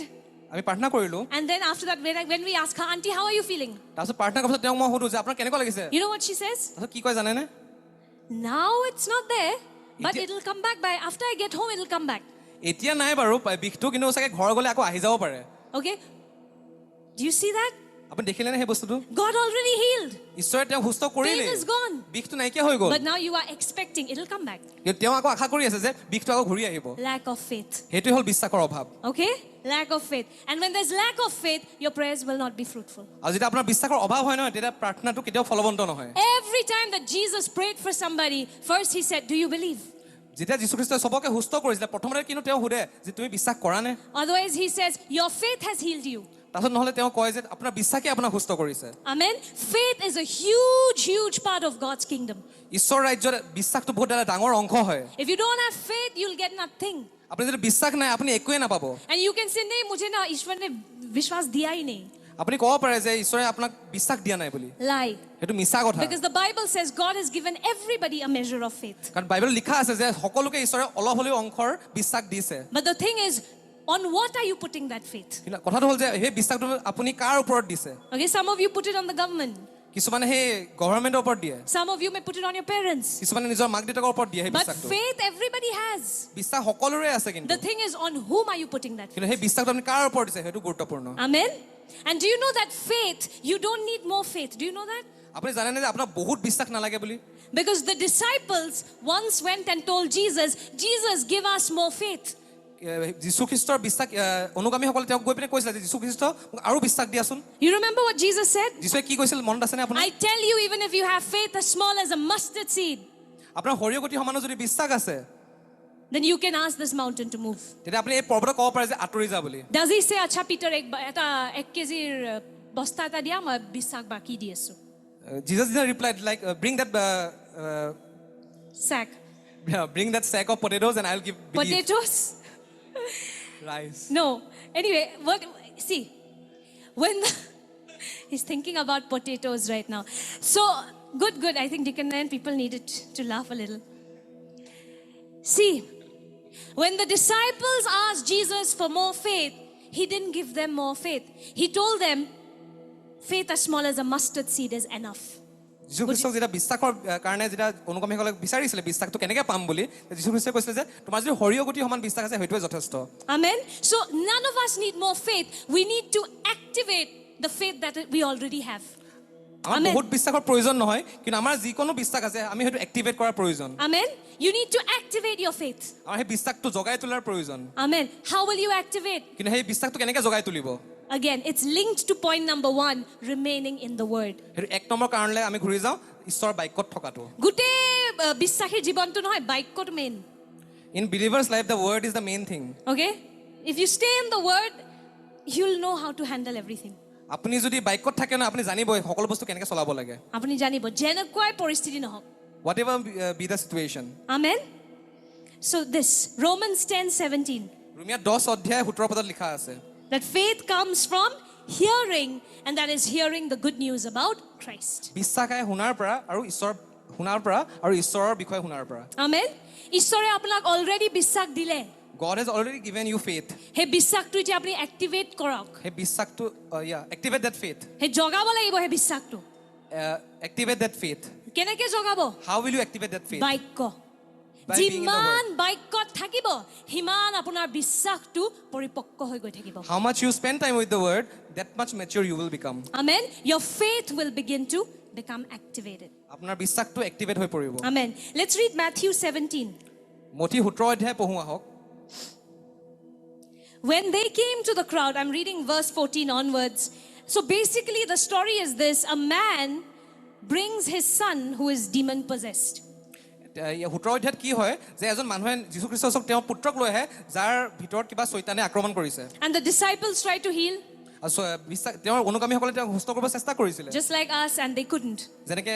আমি প্ৰাৰ্থনা কৰিলো And then after that, when we ask her, Auntie, how are you feeling? তাৰপিছত প্ৰাৰ্থনা কৰাৰ পিছত তেওঁক মই সুধো যে আপোনাৰ কেনেকুৱা লাগিছে You know what she says? তাৰপিছত কি কয় জানেনে Now it's not there, but Itia- it'll come back by, after I get home, it'll come back. এতিয়া নাই বাৰু বিষটো কিন্তু চাগে ঘৰ গ'লে আকৌ আহি যাব পাৰে Okay? Do you see that? আপুনি দেখিলেনে সেই বস্তুটো God already healed. ঈশ্বৰে তেওঁক সুস্থ কৰিলে Pain is gone. বিষটো নাইকিয়া হৈ গ'ল But now you are expecting it'll come back. কিন্তু তেওঁ আকৌ আশা কৰি আছে যে বিষটো আকৌ ঘূৰি আহিব Lack of faith. সেইটোৱে হ'ল বিশ্বাসৰ অভাৱ Okay? Lack of faith. And when there's lack of faith, your prayers will not be fruitful. আৰু যেতিয়া আপোনাৰ বিশ্বাসৰ অভাৱ হয় নহয় তেতিয়া প্ৰাৰ্থনাটো কেতিয়াও ফলৱন্ত নহয় Every time that Jesus prayed for somebody, first He said, Do you believe? যেতিয়া যীশুখ্ৰীষ্টই চবকে সুস্থ কৰিছিলে প্ৰথমতে কিন্তু তেওঁ সোধে যে তুমি বিশ্বাস কৰা নে Otherwise, He says, Your faith has healed you. তাৰপিছত নহ'লে তেওঁ কয় যে আপোনাৰ বিশ্বাসে আপোনাক সুস্থ কৰিছে Amen? Faith is a huge, huge part of God's kingdom. ঈশ্বৰ ৰাজ্যত বিশ্বাসটো বহুত এটা ডাঙৰ অংশ হয় If you don't have faith, you'll get nothing. আপুনি যদি বিশ্বাস নাই আপুনি একোৱে নাপাব And you can say, Nahi, mujhe na Ishwar ne vishwas diya hi nahi. আপুনি ক'ব পাৰে যে ঈশ্বৰে আপোনাক বিশ্বাস দিয়া নাই বুলি Lie. সেইটো মিছা কথা Because the Bible says God has given everybody a measure of faith. কাৰণ বাইবেলত লিখা আছে যে সকলোকে ঈশ্বৰে অলপ হ'লেও অংশৰ বিশ্বাস দিছে But the thing is, on what are you putting that faith? কিন্তু কথাটো হ'ল যে সেই বিশ্বাসটো আপুনি কাৰ ওপৰত দিছে Okay, some of you put it on the government. কিছুমানে সেই গভৰ্ণমেণ্টৰ ওপৰত দিয়ে Some of you may put it on your parents. কিছুমানে নিজৰ মাক দেউতাকৰ ওপৰত দিয়ে সেই But বিশ্বাসটো faith everybody has. বিশ্বাস সকলোৰে আছে কিন্তু The thing is, on whom are you putting that faith? কিন্তু সেই বিশ্বাসটো আপুনি কাৰ ওপৰত দিছে সেইটো গুৰুত্বপূৰ্ণ Amen? And do you know that faith, you don't need more faith. Do you know that? আপুনি জানেনে যে আপোনাৰ বহুত বিশ্বাস নালাগে বুলি Because the disciples once went and told Jesus, Jesus, give us more faith. যীশু খ্ৰীষ্টৰ বিশ্বাস অনুগামীসকলে তেওঁক গৈ পিনে কৈছিলে যে যীশু খ্ৰীষ্ট মোক আৰু বিশ্বাস দিয়াচোন You remember what Jesus said? যীশুৱে কি কৈছিল মনত আছেনে আপোনাৰ I tell you, even if you have faith as small as a mustard seed, আপোনাৰ সৰিয়হ গুটি সমানো যদি বিশ্বাস আছে then you can ask this mountain to move. তেতিয়া আপুনি এই পৰ্বতক ক'ব পাৰে যে আঁতৰি যা বুলি Does he say, acha Peter, ek kg bosta eta dia, ma bisak baki di asu. Jesus did not reply like bring that Sack. bring that sack of potatoes and I'll give belief. Potatoes? Rice. No. Anyway, see, when he's thinking about potatoes right now. So, good. I think Deacon and people needed to laugh a little. See, when the disciples asked Jesus for more faith, he didn't give them more faith. He told them, faith as small as a mustard seed is enough. যীশু খ্ৰীষ্টক যেতিয়া বিশ্বাসৰ কাৰণে যেতিয়া অনুগামীসকলক বিচাৰিছিলে বিশ্বাসটো কেনেকৈ পাম বুলি যীশু খ্ৰীষ্টই কৈছিলে যে তোমাৰ যদি সৰিয়হ গুটি সমান বিশ্বাস আছে সেইটোৱে যথেষ্ট Amen. So none of us need more faith. We need to activate the faith that we already have. আমাৰ Amen. বহুত বিশ্বাসৰ প্ৰয়োজন নহয় কিন্তু আমাৰ যিকোনো বিশ্বাস আছে আমি সেইটো এক্টিভেট কৰাৰ প্ৰয়োজন Amen. You need to activate your faith. আমাৰ সেই বিশ্বাসটো জগাই তোলাৰ প্ৰয়োজন Amen. How will you activate? কিন্তু সেই বিশ্বাসটো কেনেকৈ জগাই তুলিব Again, it's linked to point number 1, remaining in the word. সেইটো এক নম্বৰ কাৰণলৈ আমি ঘূৰি যাওঁ ঈশ্বৰৰ বাক্যত থকাটো গোটে বিশ্বাসীৰ জীৱনটো নহয় বাক্যটো main in believers life the word is the main thing Okay? If you stay in the word, you'll know how to handle everything. আপুনি যদি বাক্যত থাকে ন আপুনি জানিবই সকলো বস্তু কেনেকৈ চলাব লাগে আপুনি জানিব যেনেকুৱাই পৰিস্থিতি নহওক what ever B the situation Amen. So this Romans 10:17, ৰোমিয়া 10 অধ্যায় 17 পদত লিখা আছে that faith comes from hearing, and that is hearing the good news about Christ. বিশ্বাসে শুনাৰ পৰা আৰু শুনাৰ পৰা আৰু ঈশ্বৰৰ বিষয়ে শুনাৰ পৰা Amen. ঈশ্বৰে আপোনাক অলৰেডি বিশ্বাস দিলে God has already given you faith সেই বিশ্বাসটো এতিয়া আপুনি এক্টিভেট কৰক সেই বিশ্বাসটো activate that faith সেই জগাব লাগিব সেই বিশ্বাসটো activate that faith কেনেকে জগাব how will you activate that faith বাক্য By being in the যিমান বাক্যত থাকিব সিমান আপোনাৰ বিশ্বাসটো পৰিপক্ক হৈ গৈ থাকিব how much you spend time with the word that much mature you will become Amen. Your faith will begin to become activated. আপোনাৰ বিশ্বাসটো activate হৈ পৰিব Amen. Let's read Matthew 17. মথি 17 অধ্যায় পঢ়ো আহক When they came to the crowd, I'm reading verse 14 onwards. So basically the story is this: a man brings his son who is demon possessed. 17 অধ্যায়ত কি হয় যে এজন মানুহে যীশু খ্ৰীষ্টৰ ওচৰত তেওঁৰ পুত্ৰক লৈ আহে যাৰ ভিতৰত কিবা শয়তানে আক্ৰমণ কৰিছে And the disciples tried to heal, তেওঁৰ অনুগামীসকলে তেওঁক সুস্থ কৰিব চেষ্টা কৰিছিলে just like us, and they couldn't. যেনেকৈ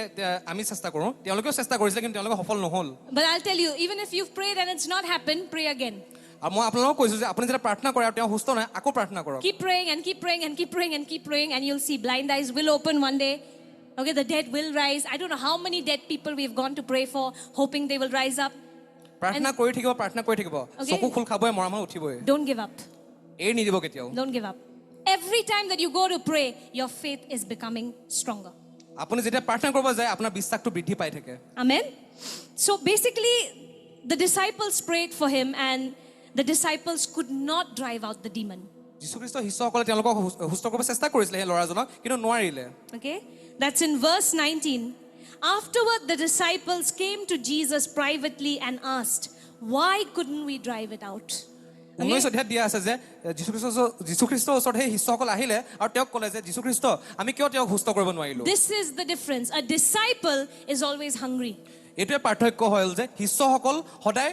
আমি চেষ্টা কৰোঁ তেওঁলোকেও চেষ্টা কৰিছিলে কিন্তু তেওঁলোকে সফল নহ'ল But I'll tell you, even if you've prayed and it's not happened, pray again. আৰু মই আপোনালোকক কৈছোঁ যে আপুনি যেতিয়া প্ৰাৰ্থনা কৰে আৰু তেওঁ সুস্থ নহয় আকৌ প্ৰাৰ্থনা কৰক Keep praying and keep praying and keep praying and keep praying, and you'll see blind eyes will open one day. Okay, the dead will rise. I don't know how many dead people we've gone to pray for, hoping they will rise up. প্ৰাৰ্থনা কৰি থাকিব Okay. চকু খোল খাবই মৰা মানুহ উঠিবই Don't give up. এৰি নিদিব কেতিয়াও Don't give up. Every time that you go to pray, your faith is becoming stronger. আপুনি যেতিয়া প্ৰাৰ্থনা কৰিব যায় আপোনাৰ বিশ্বাসটো বৃদ্ধি পাই থাকে Amen. So basically, the disciples prayed for him, and the disciples could not drive out the demon. যীশু খ্ৰীষ্ট শিষ্যসকলে তেওঁলোকক সুস্থ কৰিব চেষ্টা কৰিছিলে সেই ল'ৰাজনক কিন্তু নোৱাৰিলে Okay? That's in verse 19. Afterward, the disciples came to Jesus privately and asked, why couldn't we drive it out? 19 অধ্যায়ত দিয়া আছে যে যীশু খ্ৰীষ্টৰ ওচৰত সেই শিষ্যসকল আহিলে আৰু তেওঁক ক'লে যে যীশু খ্ৰীষ্ট আমি কিয় তেওঁক সুস্থ কৰিব নোৱাৰিলো This is the difference. A disciple is always hungry. এইটোৱে পাৰ্থক্য হ'ল যে শিষ্যসকল সদায়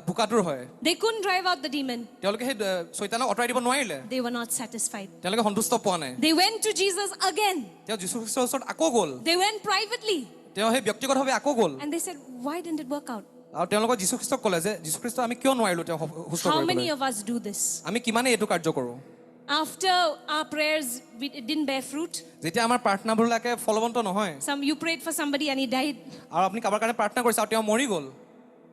ভোকাতুৰ হয় They couldn't drive out the demon. তেওঁলোকে সেই শয়তানক আঁতৰাই দিব নোৱাৰিলে They were not satisfied. তেওঁলোকে সন্তুষ্ট পোৱা নাই They went to Jesus again. তেওঁ যীশু খ্ৰীষ্টৰ ওচৰত আকৌ গ'ল They went privately. তেওঁ সেই ব্যক্তিগতভাৱে আকৌ গ'ল And they said, why didn't it work out? আৰু তেওঁলোকক যীশু খ্ৰীষ্টক ক'লে যে যীশু খ্ৰীষ্ট আমি কিয় নোৱাৰিলো তেওঁ সুস্থ How many কৰিবলৈ of us do this? আমি কিমানে এইটো কাৰ্য কৰোঁ After our prayers, it didn't bear fruit. যেতিয়া আমাৰ প্ৰাৰ্থনাবোৰলৈকে ফলৱন্ত নহয় You prayed for somebody and he died. আৰু আপুনি কাৰোবাৰ কাৰণে প্ৰাৰ্থনা কৰিছে আৰু তেওঁ মৰি গ'ল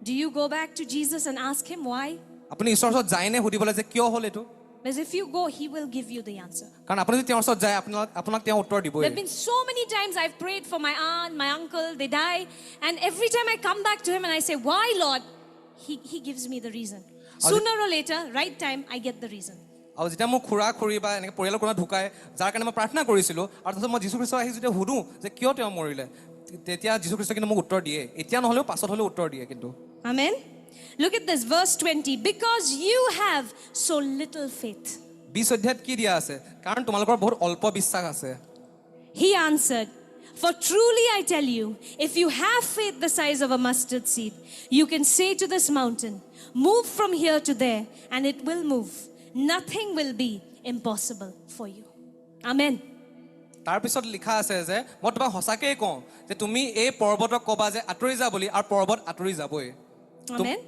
Do you go back to Jesus and ask him why? আপুনি ঈশ্বৰৰ ওচৰত যায়নে সুধিবলৈ যে কিয় হ'ল এইটো Because if you go, he will give you the answer. কাৰণ আপুনি যদি তেওঁৰ ওচৰত যায় আপোনাক তেওঁ উত্তৰ দিবই There have been so many times I've prayed for my aunt, my uncle, they die. And every time I come back to him and I say, why, Lord? He gives me the reason. Sooner or later, right time, I get the reason. আৰু যেতিয়া মোক খুৰা খুৰী বা এনেকৈ পৰিয়ালৰ কোনোবা ঢুকায় যাৰ কাৰণে মই প্ৰাৰ্থনা কৰিছিলোঁ আৰু তাৰপিছত মই যীশু খ্ৰীষ্টক আহি যেতিয়া সুধোঁ যে কিয় তেওঁ মৰিলে তেতিয়া যীশু খ্ৰীষ্টই কিন্তু মোক উত্তৰ দিয়ে এতিয়া নহ'লেও পাছত হ'লেও উত্তৰ দিয়ে কিন্তু Amen. Look at this, verse 20. Because you have so little faith. 20 অধ্যায়ত কি দিয়া আছে কাৰণ তোমালোকৰ বহুত অল্প বিশ্বাস আছে He answered, for truly I tell you, if you have faith the size of a mustard seed, you can say to this mountain, move from here to there, and it will move. Nothing will be impossible for you. Amen. তাৰ পিছত লিখা আছে যে মই তোমাক সঁচাকৈ কওঁ যে তুমি এই পৰ্বতক ক'বা যে আঁতৰি যা বুলি আৰু পৰ্বত আঁতৰি যাবই Amen.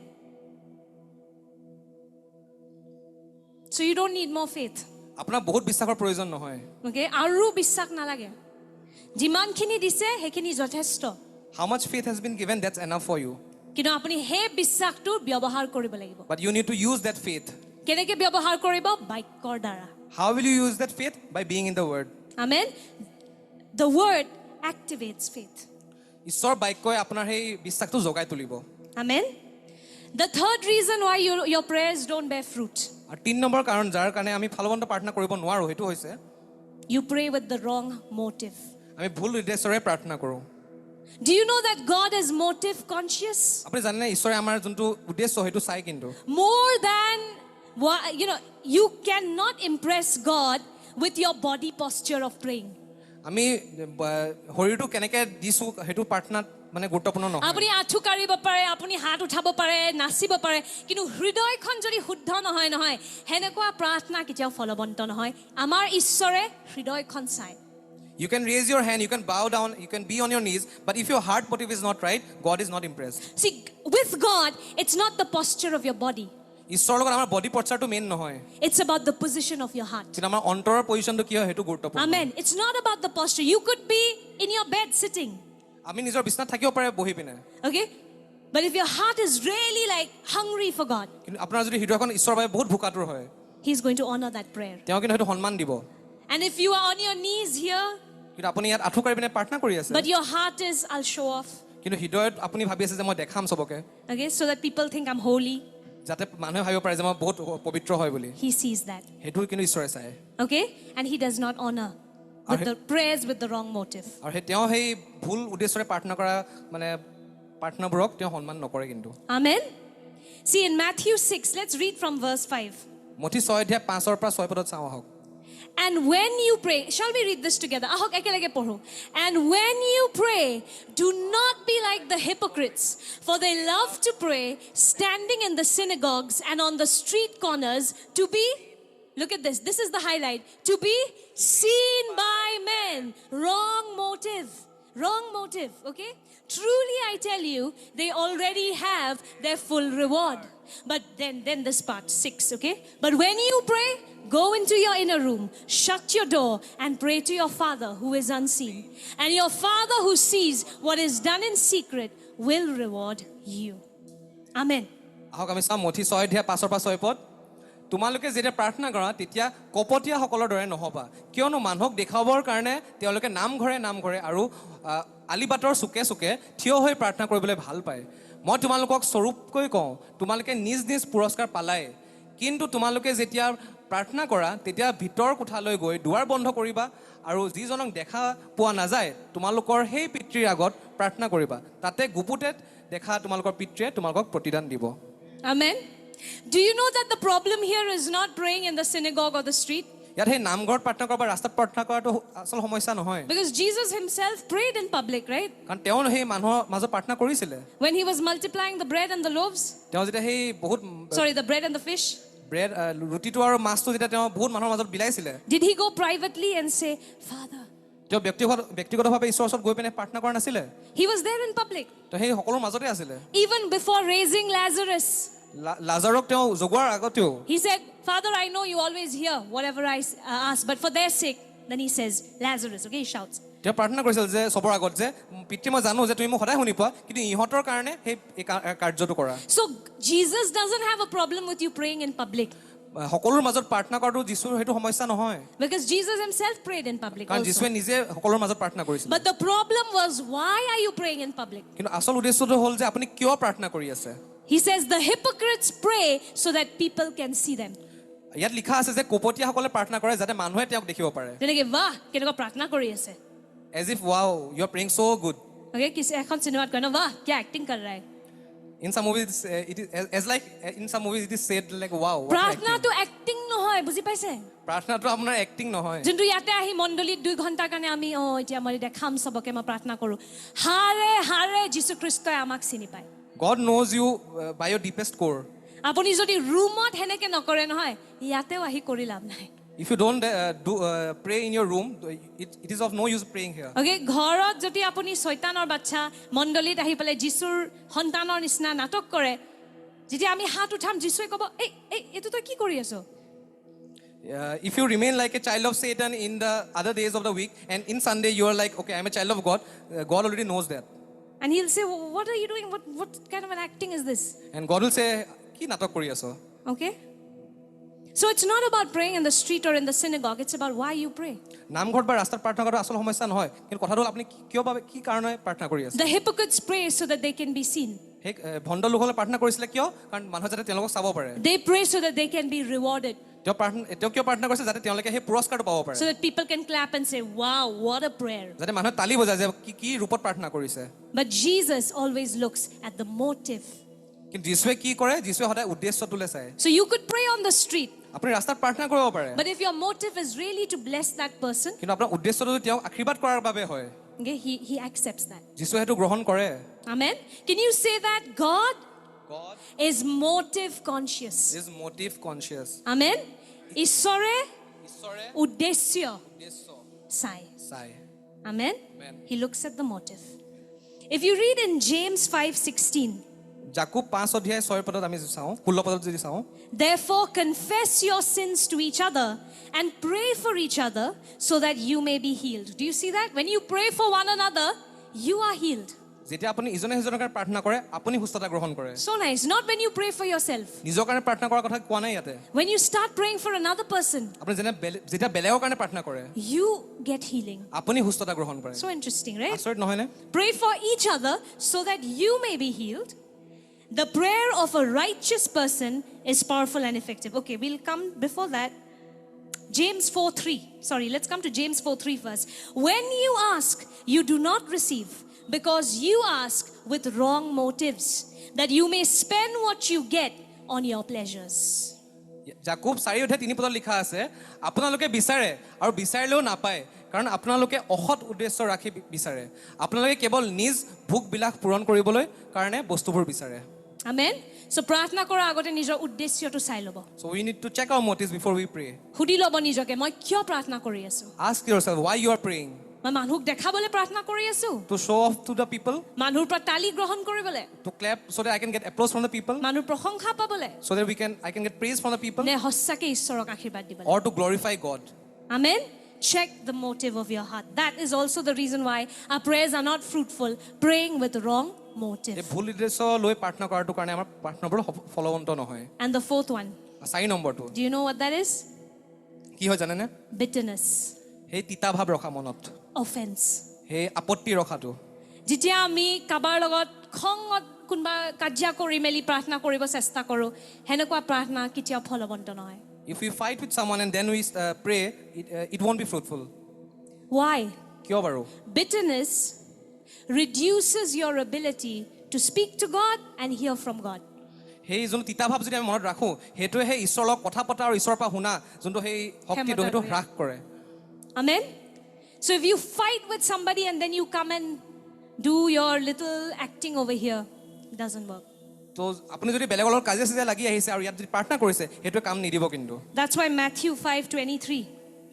So you don't need more faith. আপোনাক বহুত বিশ্বাসৰ প্ৰয়োজন নহয় Okay? আৰু বিশ্বাস নালাগে যিমানখিনি দিছে সেইখিনি যথেষ্ট how much faith has been given that's enough for you কিন্তু আপুনি সেই বিশ্বাসটো ব্যৱহাৰ কৰিব লাগিব but you need to use that faith কেনেকৈ ব্যৱহাৰ কৰিব বাক্যৰ দ্বাৰা how will you use that faith by being in the word Amen. The word activates faith. ঈশ্বৰ বাক্যই আপোনাৰ সেই বিশ্বাসটো জগাই তুলিব Amen. The third reason why your prayers don't bear fruit. আৰু 3 নম্বৰ কাৰণ যাৰ কাৰণে আমি ফলৱন্ত প্ৰাৰ্থনা কৰিব নোৱাৰো সেইটো হৈছে You pray with the wrong motive. আমি ভুল উদ্দেশ্যৰে প্ৰাৰ্থনা কৰোঁ Do you know that God is motive conscious? আপুনি জানেনে ঈশ্বৰে আমাৰ যোনটো উদ্দেশ্য সেইটো চাই কিন্তু More than you cannot impress God with your body posture of praying. আমি শৰীৰটো কেনেকৈ দিছো সেইটো প্ৰাৰ্থনাত মানে গুৰুত্বপূৰ্ণ নহয় আপুনি আঁঠু কাঢ়িব পাৰে আপুনি হাত উঠাব পাৰে নাচিব পাৰে কিন্তু হৃদয়খন যদি শুদ্ধ নহয় হেনেকুৱা প্ৰাৰ্থনা কেতিয়াও ফলৱন্ত নহয় আমাৰ ঈশ্বৰে হৃদয়খন চায় You can raise your hand, you can bow down, you can be on your knees, but if your heart motive is not right, God is not impressed. See, with God, it's not the posture of your body. ঈশ্বৰৰ লগত আমাৰ body পৰ্চাৰটো main নহয় It's about the position of your heart. কিন্তু আমাৰ অন্তৰৰ পজিচনটো কি হয় সেইটো গুৰুত্বপূৰ্ণ Amen. It's not about the posture. You could be in your bed sitting. আমি নিজৰ বিছনাত থাকিব পাৰে বহি পিনে Okay? But if your heart is really like hungry for God, কিন্তু আপোনাৰ যদি হৃদয়খন ঈশ্বৰৰ বাবে বহুত ভোকাতুৰ হয় He's going to honor that prayer. তেওঁ কিন্তু সেইটো সন্মান দিব And if you are on your knees here, কিন্তু আপুনি ইয়াত আঁঠু কাঢ়ি পিনে প্ৰাৰ্থনা কৰি আছে but your heart is, I'll show off. কিন্তু হৃদয়ত আপুনি ভাবি আছে যে মই দেখাম চবকে Okay? So that people think I'm holy. যাতে মানুহে ভাবিব পাৰে যে মই বহুত পবিত্ৰ হয় বুলি He sees that. সেইটো কিন্তু ঈশ্বৰে চায় Okay? And He does not honor with the prayers with the wrong motive. আৰু তেওঁ সেই ভুল উদ্দেশ্যৰে প্ৰাৰ্থনা কৰা মানে প্ৰাৰ্থনাবোৰক তেওঁ সন্মান নকৰে কিন্তু Amen. See in Matthew 6, let's read from verse 5. মথি 6 অধ্যায় 5 পৰা 6 পদত চাওঁ আহক And when you pray, shall we read this together? Ahok ekelege porhu. And when you pray, do not be like the hypocrites, for they love to pray standing in the synagogues and on the street corners to be, look at this, this is the highlight, to be seen by men. Wrong motive. Wrong motive, okay? Truly I tell you, they already have their full reward. But then this part, 6, okay? But when you pray, go into your inner room, shut your door, and pray to your Father who is unseen. And your Father who sees what is done in secret will reward you. Amen. আহক আমি চাওঁ মথি 6 অধ্যায় 5 পৰা 6 পদ তোমালোকে যেতিয়া প্ৰাৰ্থনা কৰা তেতিয়া কপটীয়াসকলৰ দৰে নহবা কিয়নো মানুহক দেখাবৰ কাৰণে তেওঁলোকে নামঘৰে আৰু আলিবাটৰ চুকে চুকে থিয় হৈ প্ৰাৰ্থনা কৰিবলৈ ভাল পায় মই তোমালোকক স্বৰূপকৈ কওঁ তোমালোকে নিজ পুৰস্কাৰ পালাই কিন্তু তোমালোকে যেতিয়া প্ৰাৰ্থনা কৰা তেতিয়া ভিতৰ কোঠালৈ গৈ দুৱাৰ বন্ধ কৰিবা আৰু যিজনক দেখা পোৱা নাযায় তোমালোকৰ সেই পিতৃৰ আগত প্ৰাৰ্থনা কৰিবা তাতে গুপুতে দেখা তোমালোকৰ পিতৃয়ে তোমালোকক প্ৰতিদান দিব Amen. Do you know that the problem here is not praying in the synagogue or the street? ইয়াত সেই নামঘৰত প্ৰাৰ্থনা কৰা বা ৰাস্তাত প্ৰাৰ্থনা কৰাটো আচল সমস্যা নহয় Because Jesus himself prayed in public, right? কাৰণ তেওঁ সেই মানুহৰ মাজত প্ৰাৰ্থনা কৰিছিলে When he was multiplying the bread and the loaves, তেওঁ যেতিয়া সেই বহুত the bread and the fish, bread ৰুটিটো আৰু মাছটো যেতিয়া তেওঁ বহুত মানুহৰ মাজত বিলাইছিলে did he go privately and say, Father? তেওঁ ব্যক্তিগতভাৱে ঈশ্বৰৰ ওচৰত গৈ পিনে প্ৰাৰ্থনা কৰা নাছিলে He was there in public. তো সেই সকলোৰ মাজতে আছিলে Even before raising Lazarus, লাজাৰক তেওঁ জগোৱাৰ আগতেও he said, Father, I know you always hear whatever I ask, but for their sake, then he says, Lazarus, okay, he shouts. তেওঁ প্ৰাৰ্থনা কৰিছিল যে সবৰ আগত যে পিতৃ মই জানো যে তুমি মোক সদায় শুনি পোৱা কিন্তু ইহঁতৰ কাৰণে সেই কাৰ্যটো কৰা So Jesus doesn't have a problem with you praying in public. সকলোৰ মাজত প্ৰাৰ্থনা কৰাটো যীশুৰ সেইটো সমস্যা নহয় Because Jesus himself prayed in public কাৰণ also. যীশুৱে নিজে সকলোৰ মাজত প্ৰাৰ্থনা কৰিছিল But the problem was, why are you praying in public? কিন্তু আচল উদ্দেশ্যটো হ'ল যে আপুনি কিয় প্ৰাৰ্থনা কৰি আছে He says the hypocrites pray so that people can see them. ইয়াত লিখা আছে যে কপটীয়াসকলে প্ৰাৰ্থনা কৰে যাতে মানুহে তেওঁক দেখিব পাৰে তেনেকে বাহ কেনেকুৱা প্ৰাৰ্থনা কৰি আছে as if wow you are praying so good Okay, किसी এখন সিনেমাত কয় না বাহ क्या एक्टिंग कर रहा है In some movies, it is as like in some movies it is said like wow. what acting. প্ৰাৰ্থনাটো এক্টিং নহয়, বুজি পাইছে? প্ৰাৰ্থনাটো আপোনাৰ এক্টিং নহয়। যোনটো ইয়াতে আহি মণ্ডলীত 2 ঘণ্টাৰ কাৰণে আমি এতিয়া মই দেখাম চবকে মই প্ৰাৰ্থনা কৰোঁ, হাৰে হাৰে যীশু খ্ৰীষ্টই আমাক চিনি পায়। God knows you by your deepest core. আপুনি যদি ৰুমত হেনেকে নকৰে নহয়, ইয়াতেও আহি কৰি লাভ নাই। If you don't pray in your room, it is of no use praying here. Okay, ঘৰত যদি আপুনি শয়তানৰ বাচ্চা মণ্ডলীত আহি পেলাই যীশুৰ সন্তানৰ নিচিনা নাটক কৰে, যেতিয়া আমি হাত উঠাম যীশুৱে ক'ব, এই এইটো তই কি কৰি আছ? If you remain like a child of Satan in the other days of the week, and in Sunday you are like, okay, I'm a child of God, God already knows that. And he'll say, what are you doing? What kind of an acting is this? And God will say, কি নাটক কৰি আছ? Okay? So it's not about praying in the street or in the synagogue. It's about why you pray. নামঘৰত বা ৰাস্তাত প্ৰাৰ্থনা কৰাটো আচল সমস্যা নহয়, কিন্তু কথাটো হ'ল আপুনি কিয় বাবে কি কাৰণে প্ৰাৰ্থনা কৰি আছে? The hypocrites pray so that they can be seen. সেই ভণ্ড লোকসকলে প্ৰাৰ্থনা কৰিছিলে কিয়? কাৰণ মানুহে যাতে তেওঁলোকক চাব পাৰে। They pray so that they can be rewarded. তেওঁ কিয় প্ৰাৰ্থনা কৰিছে? যাতে তেওঁলোকে সেই পুৰস্কাৰটো পাব পাৰে। So that people can clap and say, wow, what a prayer. যাতে মানুহে তালি বজায় যে কি ৰূপত প্ৰাৰ্থনা কৰিছে। But Jesus always looks at the motive. কিন্তু যীশুৱে কি কৰে? যীশুৱে সদায় উদ্দেশ্যটোলে চায়। So you could pray on the street. আপুনি ৰাস্তাত প্ৰাৰ্থনা কৰিব পাৰে। But if your motive is really to bless that person, কিন্তু আপোনাৰ উদ্দেশ্যটো যদি তেওঁক আশীৰ্বাদ কৰাৰ বাবে হয়, okay, he accepts that. যীশুৱে সেইটো গ্ৰহণ কৰে। Amen. Can you say that God God is motive conscious? is motive conscious. Amen. ঈশ্বৰে ঈশ্বৰে উদ্দেশ্য উদ্দেশ্য চাই. চায়। Amen. Amen. He looks at the motive. If you read in James 5:16, জাকুব 5 অধ্যায় 6 পদত আমি চাওঁ, 16 পদত যদি চাওঁ, therefore confess your sins to each other and pray for each other so that you may be healed. Do you see that? When you pray for one another, you are healed. যেতিয়া আপুনি ইজনে সিজনৰ কাৰণে প্ৰাৰ্থনা কৰে, আপুনি সুস্থতা গ্ৰহণ কৰে। So nice. Not when you pray for yourself. নিজৰ কাৰণে প্ৰাৰ্থনা কৰাৰ কথা কোৱা নাই ইয়াতে। When you start praying for another person, আপুনি যেতিয়া বেলেগৰ কাৰণে প্ৰাৰ্থনা কৰে, you get healing. আপুনি সুস্থতা গ্ৰহণ কৰে। So interesting, right? আচৰিত নহয়নে? Pray for each other so that you may be healed. The prayer of a righteous person is powerful and effective. Okay, we'll come before that. James 4:3. Sorry, let's come to James 4:3 first. When you ask, you do not receive, because you ask with wrong motives, that you may spend what you get on your pleasures. জাকুব 4 অধ্যায় 3 পদত লিখা আছে, আপোনালোকে বিচাৰে আৰু বিচাৰিলেও নাপায়, কাৰণ আপোনালোকে অসৎ উদ্দেশ্য ৰাখি বিচাৰে। আপোনালোকে কেৱল নিজ ভোগ বিলাস পূৰণ কৰিবলৈ কাৰণে বস্তুবোৰ বিচাৰে। Amen. So প্ৰাৰ্থনা কৰাৰ আগতে নিজৰ উদ্দেশ্যটো চাই ল'ব। So we need to check our motives before we pray. সুধি ল'ব নিজকে, মই কিয় প্ৰাৰ্থনা কৰি আছো? Ask yourself why you are praying. মই মানুহক দেখাবলৈ প্ৰাৰ্থনা কৰি আছো? To show off to the people, মানুহৰ পৰা তালি গ্ৰহণ কৰিবলৈ? to clap so that I can get applause from the people, মানুহৰ প্ৰশংসা পাবলৈ? so that I can get praise from the people, নে সঁচাকে ঈশ্বৰক আশীৰ্বাদ দিবলৈ? or to glorify God. Amen. Check the motive of your heart. That is also the reason why our prayers are not fruitful, praying with the wrong এই motive. ভুল উদ্দেশ্য লৈ প্ৰাৰ্থনা কৰাটো কাৰণে আমাৰ প্ৰাৰ্থনাবোৰ ফলৱন্ত নহয়। And the fourth one, 4 নম্বৰটো do you know what that is? কি হয় জানেনে? Bitterness, সেই তিতা ভাৱ ৰখা মনত, offense. সেই আপত্তি ৰখাটো। যেতিয়া আমি কাবাৰ লগত খঙত কোনোবা কাজিয়া কৰি মেলি প্ৰাৰ্থনা কৰিব চেষ্টা কৰোঁ, হেনেকুৱা প্ৰাৰ্থনা কেতিয়াও ফলৱন্ত নহয়। If we fight with someone and then we pray, it won't be fruitful. Why? কিয় বাৰু? Bitterness reduces your ability to speak to God and hear from God. সেই যোনটো তিতা ভাৱ যদি আমি মনত ৰাখোঁ, সেইটোৱে সেই ঈশ্বৰৰ লগত কথা পতা আৰু ঈশ্বৰৰ পৰা শুনা যোনটো সেই শক্তিটো সেইটো হ্ৰাস কৰে। Amen. So if you fight with somebody and then you come and do your little acting over here, it doesn't work. তো আপুনি যদি বেলেগৰ লগত কাজিয়া লাগি আহিছে আৰু ইয়াত যদি প্ৰাৰ্থনা কৰিছে, সেইটোৱে কাম নিদিব কিন্তু। That's why Matthew 5:23.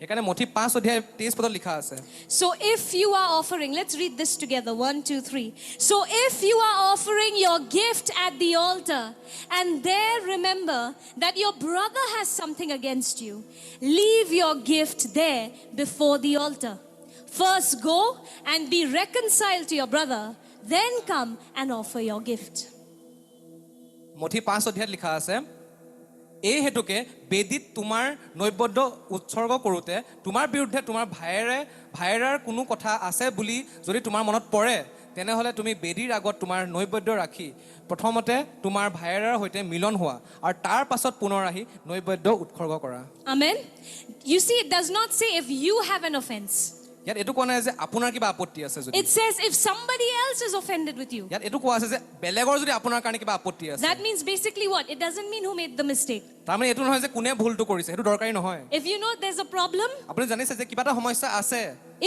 সেইকাৰণে মঠি 5 অধ্যায় 23 পদত লিখা আছে। So if you are offering, let's read this together, 1, 2, 3. So if you are offering your gift at the altar and there remember that your brother has something against you, leave your gift there before the altar. First go and be reconciled to your brother, then come and offer your gift. মঠি 5 অধ্যায়ত লিখা আছে, এই হেতুকে বেদীত তোমাৰ নৈবদ্য উৎসৰ্গ কৰোঁতে তোমাৰ বিৰুদ্ধে তোমাৰ ভায়েৰাৰ কোনো কথা আছে বুলি যদি তোমাৰ মনত পৰে, তেনেহ'লে তুমি বেদীৰ আগত তোমাৰ নৈবদ্য ৰাখি প্ৰথমতে তোমাৰ ভায়েৰাৰ সৈতে মিলন হোৱা আৰু তাৰ পাছত পুনৰ আহি নৈবদ্য উৎসৰ্গ কৰা। Amen. You see, it does not say if you have an offense. ইয়াত এইটো কোৱা নাই যে আপোনাৰ কিবা আপত্তি আছে যদি It says if somebody else is offended with you. ইয়াত এইটো কোৱা আছে যে বেলেগৰ যদি আপোনাৰ কাৰণে কিবা আপত্তি আছে That means basically what? It doesn't mean who made the mistake. তাৰমানে এইটো নহয় যে কোনে ভুলটো কৰিছে সেইটো দৰকাৰী নহয় If you know there's a problem, আপুনি জানিছে যে কিবা এটা সমস্যা আছে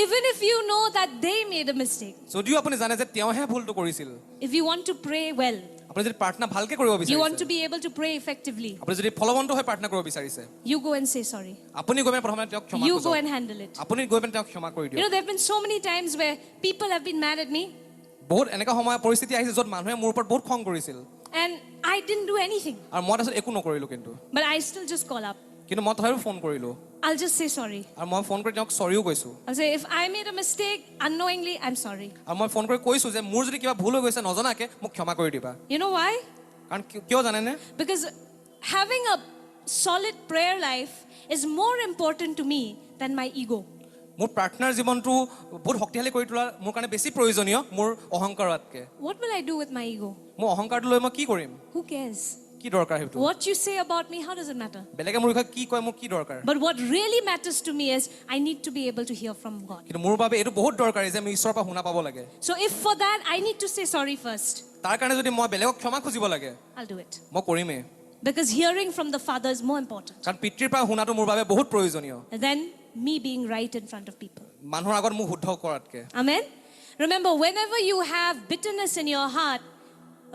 even if you know that they made a mistake, যদিও আপুনি জানে যে তেওঁহে ভুলটো কৰিছিল if you want to pray well, আপুনি যদি প্ৰাৰ্থনা ভালকে কৰিব you want to বিচাৰিছে be able to pray effectively, আপুনি যদি ফলৱন্ত হৈ প্ৰাৰ্থনা কৰিব বিচাৰিছে you go and say sorry. আপুনি গৈ পেলাই প্ৰথমে তেওঁক ক্ষমা You go কৰক and handle it. আপুনি গৈ পেলাই তেওঁক ক্ষমা কৰি You দিয়ক know, there have been so many times where people have been mad at me বহুত এনেকা সময় পৰিস্থিতি আহিছে য'ত মানুহে মোৰ ওপৰত বহুত খং কৰিছিল and I didn't do anything, আৰু মই তাৰপিছত একো নকৰিলো কিন্তু but I still just call up. কিন্তু মই তথাপিও ফোন কৰিলো I'll just say sorry. আৰু মই ফোন কৰি তেওঁক চৰিও কৈছো I'll say if I made a mistake unknowingly, I'm sorry. আৰু মই ফোন কৰি কৈছো যে মোৰ যদি কিবা ভুল হৈ গৈছে নজনাকে মোক ক্ষমা কৰি দিবা You know why? কাৰণ কিয় জানেনে Because having a solid prayer life is more important to me than my ego. মোৰ প্ৰাৰ্থনাৰ জীৱনটো বহুত শক্তিশালী কৰি তোলা মোৰ কাৰণে বেছি প্ৰয়োজনীয় মোৰ অহংকাৰতকে What will I do with my ego? মোৰ অহংকাৰটো লৈ মই কি কৰিম Who cares? কি দৰকাৰ সেইটো What you say about me, how does it matter? বেলেগে মোৰ বিষয়ে কি কয় মোৰ কি দৰকাৰ But what really matters to me is I need to be able to hear from God. কিন্তু মোৰ বাবে এইটো বহুত দৰকাৰী যে মই ঈশ্বৰৰ পৰা শুনা পাব লাগে So if for that I need to say sorry first, তাৰ কাৰণে যদি মই বেলেগক ক্ষমা খুজিব লাগে I'll do it. মই কৰিমেই Because hearing from the Father is more important কাৰণ পিতৃৰ পৰা শুনাটো মোৰ বাবে বহুত প্ৰয়োজনীয় than me being right in front of people. মানুহৰ আগত মোক শুদ্ধ কৰাতকে Amen? Remember, whenever you have bitterness in your heart,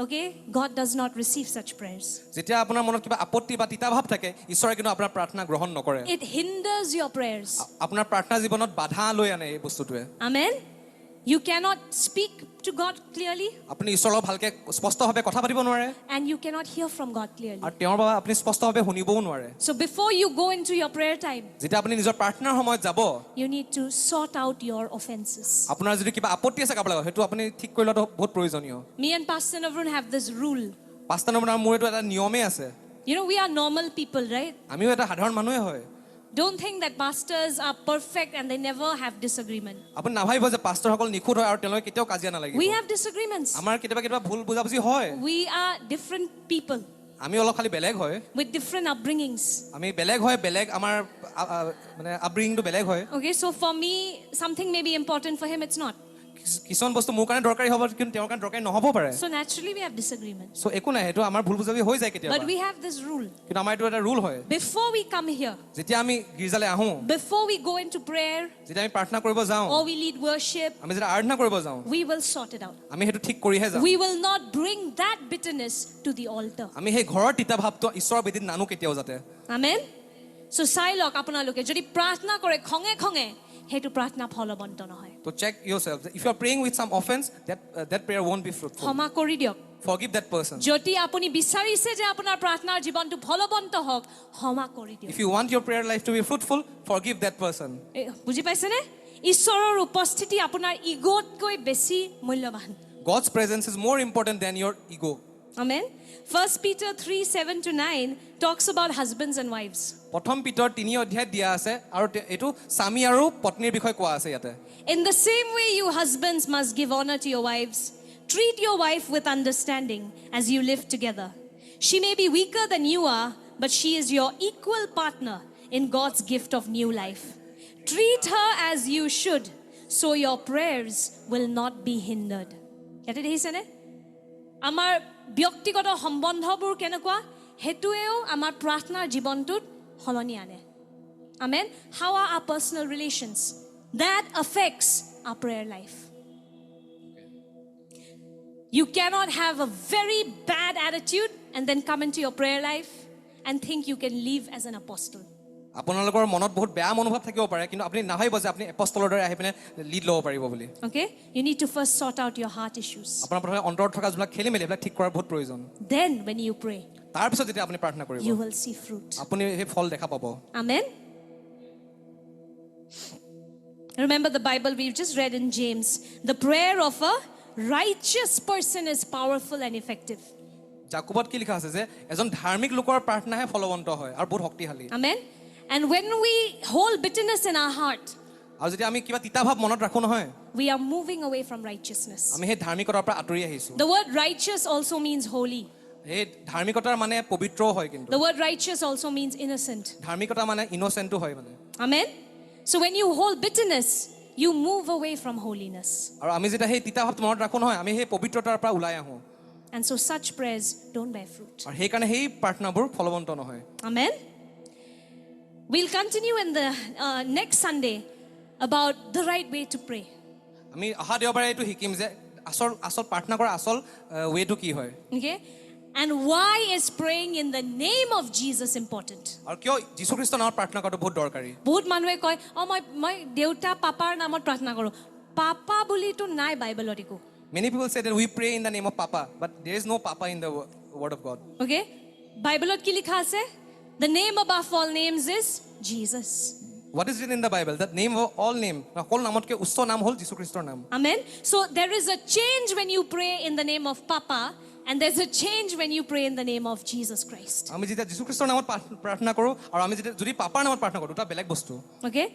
okay, God does not receive such prayers. যেতিয়া আপোনাৰ মনত কিবা আপত্তি বা তিতা ভাৱ থাকে ঈশ্বৰে কিন্তু আপোনাৰ প্ৰাৰ্থনা গ্ৰহণ নকৰে It hinders your prayers. আপোনাৰ প্ৰাৰ্থনা জীৱনত বাধা লৈ আনে এই বস্তুটোৱে Amen? You cannot speak to God clearly আপুনি ঈশ্বৰৰ লগত ভালকে স্পষ্টভাৱে কথা পাতিব নোৱাৰে and you cannot hear from God clearly. আৰু তেওঁৰ বাবে আপুনি স্পষ্টভাৱে শুনিবও নোৱাৰে So before you go into your prayer time, যেতিয়া আপুনি নিজৰ প্ৰাৰ্থনাৰ সময়ত যাব you need to sort out your offenses. আপোনাৰ যদি কিবা আপত্তি আছে কাৰোবাৰ লগত সেইটো আপুনি ঠিক কৰি লোৱাটো বহুত প্ৰয়োজনীয় Me and Pastor Navrun have this rule. 5টা নম্বৰ মোৰ এইটো এটা নিয়মেই আছে You know, we are normal people, right? আমিও এটা সাধাৰণ মানুহে হয় Don't think that pastors are perfect and they never have disagreement. আপুনি নাভাবিব যে পাষ্টৰসকল নিখুঁত হয় আৰু তেওঁলোকে কেতিয়াও কাজিয়া নালাগিব We have disagreements. আমাৰ কেতিয়াবা ভুল বুজাবুজি হয় We are different people আমি অলপ খালি বেলেগ হয় with different upbringings. আমি বেলেগ হয় বেলেগ আমাৰ মানে আপব্ৰিঙিংটো বেলেগ হয় Okay, so for me, something may be important, for him it's not. কিছুমান বস্তু মোৰ কাৰণে দৰকাৰী হ'ব কিন্তু তেওঁৰ কাৰণে দৰকাৰী নহ'ব পাৰে So naturally we have disagreements. চ' একো নাই সেইটো আমাৰ ভুল বুজাবুজি হৈ যায় কেতিয়াবা But we have this rule. কিন্তু আমাৰ এইটো এটা ৰুল হয় Before we come here, যেতিয়া আমি গীৰ্জালৈ আহোঁ before we go into prayer যেতিয়া আমি প্ৰাৰ্থনা কৰিব যাওঁ or we lead worship, আমি যেতিয়া আৰাধনা কৰিব যাওঁ we will sort it out. আমি সেইটো ঠিক কৰিহে যাওঁ We will not bring that bitterness to the altar. আমি সেই ঘৰৰ তিতা ভাৱটো ঈশ্বৰৰ বেদীত নানো কেতিয়াও যাতে Amen? So চাই লওক আপোনালোকে যদি প্ৰাৰ্থনা কৰে খঙে খঙে সেইটো প্ৰাৰ্থনা ফলৱন্ত নহয় তো check yourself if you are praying with some offense that prayer won't be fruitful ক্ষমা কৰি দিয়ক forgive that person যদি আপুনি বিচাৰিছে যে আপোনাৰ প্ৰাৰ্থনাৰ জীৱনটো ফলৱন্ত হওক ক্ষমা কৰি দিয়ক if you want your prayer life to be fruitful forgive that person বুজি পাইছেনে ঈশ্বৰৰ উপস্থিতি আপোনাৰ ইগোতকৈ বেছি মূল্যৱান God's presence is more important than your ego Amen. 1 Peter 3:7-9 talks about husbands and wives. প্ৰথম পিতৰ 3 অধ্যায়ত দিয়া আছে আৰু এইটো স্বামী আৰু পত্নীৰ বিষয়ে কোৱা আছে ইয়াতে In the same way, you husbands must give honor to your wives. Treat your wife with understanding as you live together. She may be weaker than you are, but she is your equal partner in God's gift of new life. Treat her as you should, so your prayers will not be hindered. ইয়াতে দেখিছেনে আমাৰ ব্যক্তিগত সম্বন্ধবোৰ কেনেকুৱা হেতুৱেও আমাৰ প্ৰাৰ্থনাৰ জীৱনটোত সলনি আনে Amen. How are our personal relations? That affects our prayer life. You cannot have a very bad attitude and then come into your prayer life and think you can live as an apostle. আপোনালোকৰ মনত বহুত বেয়া মনোভাৱ থাকিব পাৰে কিন্তু আপুনি নাভাবিব যে আপুনি এপষ্টলৰ দৰে আহি পিনে লিড ল'ব পাৰিব বুলি Okay? You need to first sort out your heart issues. আপোনাৰ প্ৰথমে অন্তৰত থকা যিবিলাক খেলি মেলি এইবিলাক ঠিক কৰাৰ বহুত প্ৰয়োজন Then when you pray, তাৰপিছত যেতিয়া আপুনি প্ৰাৰ্থনা কৰিব you will see fruit. আপুনি সেই ফল দেখা পাব Amen. Remember the Bible we've just read in James. The prayer of a righteous person is powerful and effective. জাকবত কি লিখা আছে যে এজন ধাৰ্মিক লোকৰ প্ৰাৰ্থনাহে ফলৱন্ত হয় আৰু বহুত শক্তিশালী Amen. And when we hold bitterness in our heart, আৰু যেতিয়া আমি কিবা তিতা ভাৱ মনত ৰাখো নহয় we are moving away from righteousness. আমি সেই ধাৰ্মিকতাৰ পৰা আঁতৰি আহিছো The word righteous also means holy. এই ধাৰ্মিকতাৰ মানে পবিত্ৰও হয় কিন্তু The word righteous also means innocent. ধাৰ্মিকতা মানে ইনচেণ্টো হয় মানে Amen. So when you hold bitterness, you move away from holiness. আৰু আমি যেতিয়া সেই তিতা ভাৱটো মনত ৰাখোঁ নহয়, আমি সেই পবিত্ৰতাৰ পৰা ওলাই আহোঁ। And so such prayers don't bear fruit. আৰু সেইকাৰণে সেই প্ৰাৰ্থনাবোৰ ফলৱন্ত নহয়। Amen. We'll continue in the next Sunday about the right way to pray. আমি অহা দেওবাৰে এইটো শিকিম যে আচল প্ৰাৰ্থনা কৰাৰ আচল ৱেটো কি হয়। Okay? And why is praying in the name of Jesus important? আৰু কিয় যীশু খ্ৰীষ্টৰ নামত প্ৰাৰ্থনা কৰাটো বহুত দৰকাৰী। বহুত মানুহে কয় মই দেউতা পাপাৰ নামত প্ৰাৰ্থনা কৰোঁ। পাপা বুলিতো নাই বাইবেলত একো। Many people say that we pray in the name of Papa, but there is no Papa in the word of God. Okay? বাইবেলত কি লিখা আছে? The name above all names is Jesus. What is written in the Bible? The name of all name, সকল নামতকৈ উচ্চ নাম হ'ল যীশু খ্ৰীষ্টৰ নাম। Amen. So there is a change when you pray in the name of Papa, and there's a change when you pray in the name of Jesus Christ. আমি যেতিয়া যীশু খ্ৰীষ্টৰ নামত প্ৰাৰ্থনা কৰোঁ আৰু আমি যদি পাপাৰ নামত প্ৰাৰ্থনা কৰোঁ, দুটা বেলেগ বস্তু। Okay?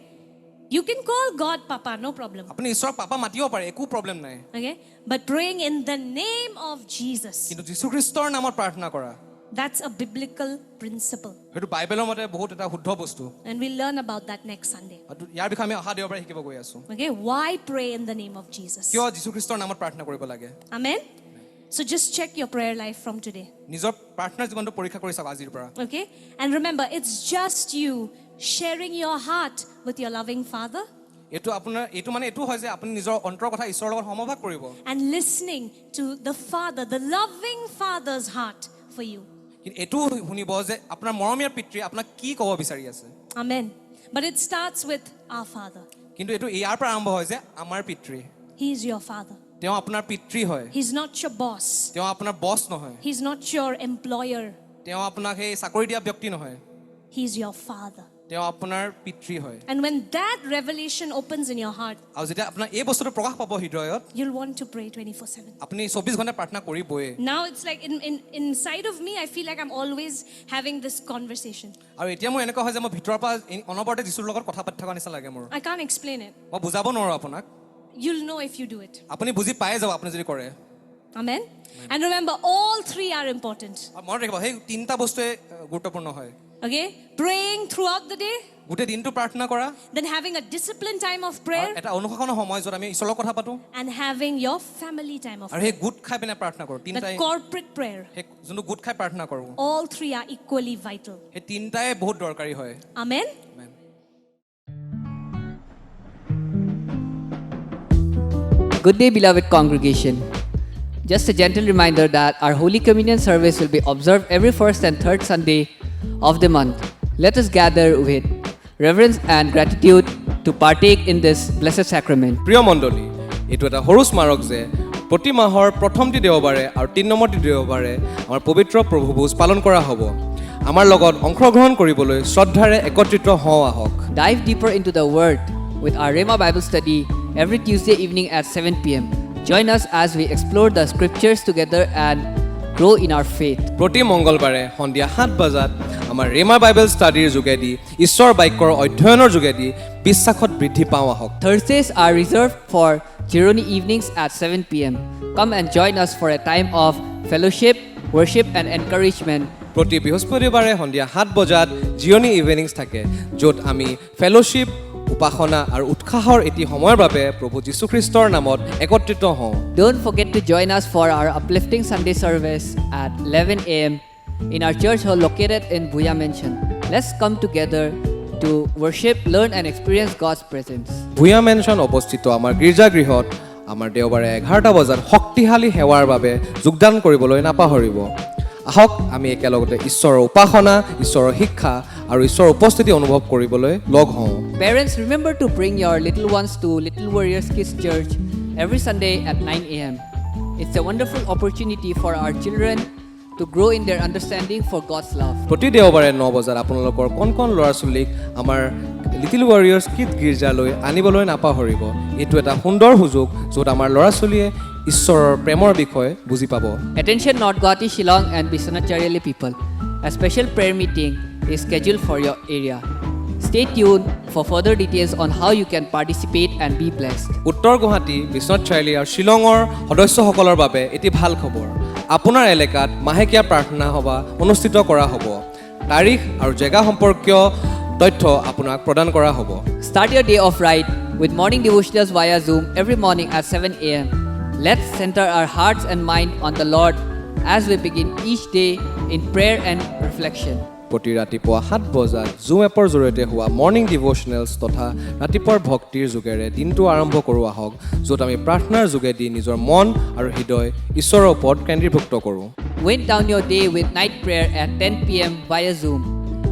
You can call God Papa, no problem. আপুনি ঈশ্বৰক পাপা মাতিব পাৰে, একো প্ৰব্লেম নাই। Okay? But praying in the name of Jesus, কিন্তু যীশু খ্ৰীষ্টৰ নামত প্ৰাৰ্থনা কৰা, that's a biblical principle. সেইটো বাইবেলৰ মতে বহুত এটা শুদ্ধ বস্তু। And we'll learn about that next Sunday. ইয়াৰ বিষয়ে আমি অহা দেওবাৰে শিকিব গৈ আছোঁ। Okay? Why pray in the name of Jesus? কিয় যীশু খ্ৰীষ্টৰ নামত প্ৰাৰ্থনা কৰিব লাগে। Amen? So just check your prayer life from today. নিজৰ প্ৰাৰ্থনাৰ জীৱনটো পৰীক্ষা কৰি চাওক আজিৰ পৰা। Okay? And remember, it's just you sharing your heart with your loving Father এইটো হয় যে আপুনি নিজৰ অন্তৰৰ কথা ঈশ্বৰৰ লগত সমভাগ কৰিব। and listening to the Father, the loving Father's heart for you. কিন্তু এইটো শুনিব যে আপোনাৰ মৰমীয়াৰ পিতৃয়ে আপোনাক কি ক'ব বিচাৰি আছে। Amen. But it starts with our Father. কিন্তু এইটো ইয়াৰ পৰা আৰম্ভ হয় যে আমাৰ পিতৃ, He is your Father. তেওঁ আপোনাৰ পিতৃ হয়। He's not your boss. তেওঁ আপোনাৰ বছ নহয়। He's not your employer. তেওঁ আপোনাক সেই চাকৰি দিয়া ব্যক্তি নহয়। He's your Father. তেওঁ আপোনাৰ পিতৃ হয়। And when that revelation opens in your heart, আৰু যেতিয়া আপোনাৰ এই বস্তুটো প্ৰকাশ পাব হৃদয়ত, you'll want to pray 24/7. আপুনি 24 ঘণ্টা প্ৰাৰ্থনা কৰিবই। Now it's like inside of me, I feel like I'm always having this conversation. আৰু এতিয়া মোৰ এনেকুৱা হয় যে মই ভিতৰৰ পৰা অনবৰতে যীশুৰ লগত কথা পাতি থকা নিচিনা লাগে মোৰ। I can't explain it. মই বুজাব নোৱাৰো আপোনাক। You'll know if you do it. আপুনি বুজি পাই যাব আপুনি যদি কৰে। Amen. And remember, all three are important. আৰু মনত ৰাখিব সেই তিনিটা বস্তুৱে গুৰুত্বপূৰ্ণ হয়। Okay? Praying throughout the day, গোটেই দিনটো প্ৰাৰ্থনা কৰা, then having a disciplined time of prayer, এটা অনুশাসনৰ সময় য'ত আমি ঈশ্বৰৰ লগত কথা পাতো, and having your family time of আৰু সেই গোট খাই পিনে প্ৰাৰ্থনা কৰোঁ। the তিনিটাই corporate prayer. সেই যোনটো গোট খাই প্ৰাৰ্থনা কৰোঁ, All three are equally vital. সেই তিনিটাই বহুত দৰকাৰী হয়। Amen. Good day, beloved congregation. Just a gentle reminder that our Holy Communion service will be observed every first and third Sunday of the month. Let us gather with reverence and gratitude to partake in this blessed sacrament. প্ৰিয় মণ্ডলী, এইটো এটা সৰু স্মাৰক যে প্ৰতি মাহৰ প্ৰথমটি দেওবাৰে আৰু 3 নম্বৰটি দেওবাৰে আমাৰ পবিত্ৰ প্ৰভু ভোজ পালন কৰা হ'ব। আমাৰ লগত অংশগ্ৰহণ কৰিবলৈ শ্ৰদ্ধাৰে একত্ৰিত হওঁ আহক। Dive deeper into the Word with our Rhema Bible study every Tuesday evening at 7 p.m. Join us as we explore the scriptures together and grow in our faith. প্ৰতি মংগলবাৰে সন্ধিয়া 7 বজাত আমাৰ ৰেমা বাইবেল ষ্টাডিৰ যোগেদি ঈশ্বৰ বাক্যৰ অধ্যয়নৰ যোগেদি বিশ্বাসত বৃদ্ধি পাওঁ আহক। Thursdays are reserved for Jironi evenings at 7 p.m. Come and join us for a time of fellowship, worship and encouragement. প্ৰতি বৃহস্পতিবাৰে সন্ধিয়া 7 বজাত জিৰণি ইভিনিংছ থাকে, য'ত আমি ফেলোশ্বিপ, উপাসনা আৰু উৎসাহৰ এটি সময়ৰ বাবে প্ৰভু যীশু খ্ৰীষ্টৰ নামত একত্ৰিত হওঁ। Don't forget to join us for our uplifting Sunday service at 11 a.m. in our church hall located in Bhuya Mansion. Let's come together to worship, learn and experience God's presence. Bhuyan mention অৱস্থিত আমাৰ গীৰ্জাগৃহত আমাৰ দেওবাৰে 11টা বজাত শক্তিশালী সেৱাৰ বাবে যোগদান কৰিবলৈ নাপাহৰিব। আহক আমি একেলগতে ঈশ্বৰৰ উপাসনা, ঈশ্বৰৰ শিক্ষা আৰু ঈশ্বৰৰ উপস্থিতি অনুভৱ কৰিবলৈ লগ হওঁ। Parents, remember to bring your little ones to Little Warriors Kids Church every Sunday at 9 a.m. It's a wonderful opportunity for our children to grow in their understanding for God's love. প্ৰতি দেওবাৰে 9 বজাত আপোনালোকৰ কণ ল'ৰা ছোৱালীক আমাৰ little warriors kid গীৰ্জালৈ আনিবলৈ নাপাহৰিব। এইটো এটা সুন্দৰ সুযোগ য'ত আমাৰ ল'ৰা ছোৱালীয়ে ঈশ্বৰৰ প্ৰেমৰ বিষয়ে বুজি পাব। Attention North Guwahati, Shillong and Biswanath Chariali people. A special prayer meeting is scheduled for your area. Stay tuned for further details on how you can participate and be blessed. উত্তৰ গুৱাহাটী, বিশ্বনাথ চাৰিআলি আৰু শ্বিলঙৰ সদস্যসকলৰ বাবে এটি ভাল খবৰ। আপোনাৰ এলেকাত মাহেকীয়া প্ৰাৰ্থনা সভা অনুষ্ঠিত কৰা হ'ব। তাৰিখ আৰু জেগা সম্পৰ্কীয় তথ্য আপোনাক প্ৰদান কৰা হ'ব। Start your day off right with morning devotionals via Zoom every morning at 7 a.m. Let's center our hearts and mind on the Lord as we begin each day in prayer and reflection. প্ৰতি ৰাতিপুৱা 7 বজাত জুম এপৰ জৰিয়তে হোৱা morning ডিভোশ্যনেলছ তথা ৰাতিপুৱাৰ ভক্তিৰ যোগেৰে দিনটো আৰম্ভ কৰোঁ আহক, য'ত আমি প্ৰাৰ্থনাৰ যোগেদি নিজৰ মন আৰু হৃদয় ঈশ্বৰৰ ওপৰত কেন্দ্ৰীভুক্ত কৰোঁ। Wind down your day with night prayer at 10 p.m. via Zoom.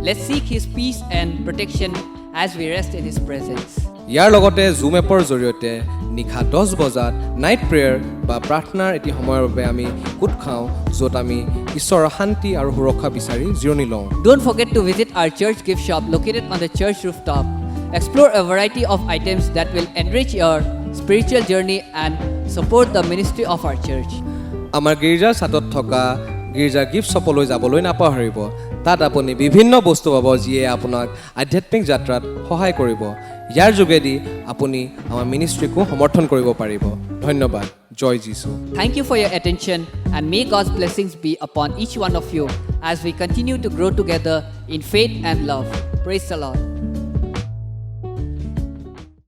Let's seek His peace and protection as we rest in His presence. ইয়াৰ লগতে জুম এপৰ জৰিয়তে নিশা 10 বজাত নাইট প্ৰেয়াৰ বা প্ৰাৰ্থনাৰ এটি সময়ৰ বাবে আমি গোট খাওঁ, য'ত আমি ঈশ্বৰৰ শান্তি আৰু সুৰক্ষা বিচাৰি জিৰণি লওঁ। Don't forget to visit our church gift shop located on the church rooftop. Explore a variety of items that will enrich your spiritual journey and support the ministry of our church. আমাৰ গীৰ্জাৰ ছাদত থকা গীৰ্জাৰ gift শ্বপলৈ যাবলৈ নাপাহৰিব। তাত আপুনি বিভিন্ন বস্তু পাব যিয়ে আপোনাক আধ্যাত্মিক যাত্ৰাত সহায় কৰিব। ইয়াৰ যোগেদি আপুনি আমাৰ মিনিষ্ট্ৰীকো সমৰ্থন কৰিব পাৰিব। ধন্যবাদ। জয় যীশু। Thank you for your attention, and may God's blessings be upon each one of you as we continue to grow together in faith and love. Praise the Lord.